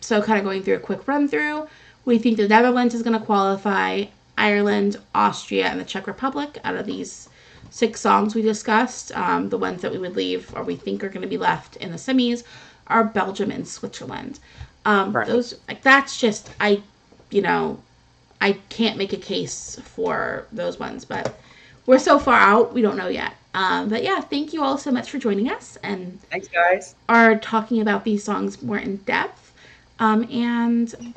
So kind of going through a quick run through. We think the Netherlands is going to qualify, Ireland, Austria, and the Czech Republic out of these 6 songs we discussed. The ones that we would leave, or we think are going to be left in the semis, are Belgium and Switzerland. Right. Those, like, that's just, I can't make a case for those ones, but we're so far out, we don't know yet. But yeah, thank you all so much for joining us, and thanks, guys. Are talking about these songs more in depth. And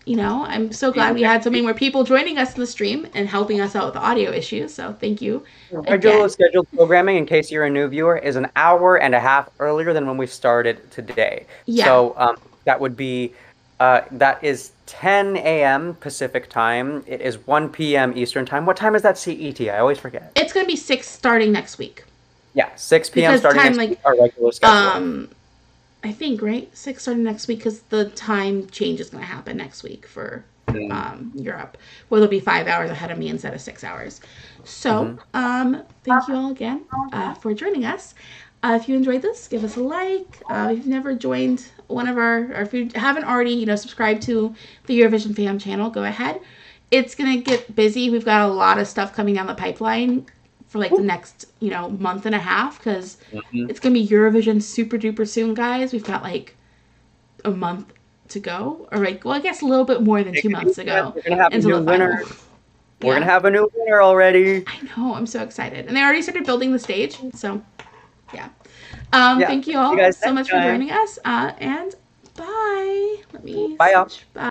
you know, I'm so glad we had so many more people joining us in the stream and helping us out with the audio issues. So thank you. Regular scheduled programming, in case you're a new viewer, is an hour and a half earlier than when we started today. Yeah. So that would be that is 10 a.m. Pacific time. It is 1 p.m. Eastern time. What time is that CET? I always forget. It's going to be 6 starting next week. Yeah, 6 p.m. Because starting time, next week, our regular schedule. I think, right? 6 starting next week, because the time change is going to happen next week for Europe, where they'll be 5 hours ahead of me instead of 6 hours. So, thank you all again for joining us. If you enjoyed this, give us a like. If you've never joined one of our, or if you haven't already, you know, subscribed to the Eurovision Fam channel, go ahead. It's going to get busy. We've got a lot of stuff coming down the pipeline for like the next, you know, month and a half, because it's going to be Eurovision super duper soon, guys. We've got like a month to go, or like, well, I guess a little bit more than 2 months to go. We're going to have a new winner. We're going to have a new winner already. I know. I'm so excited. And they already started building the stage. So, yeah. Thank you all so much for joining us. And bye. Let me. Bye, y'all. Bye.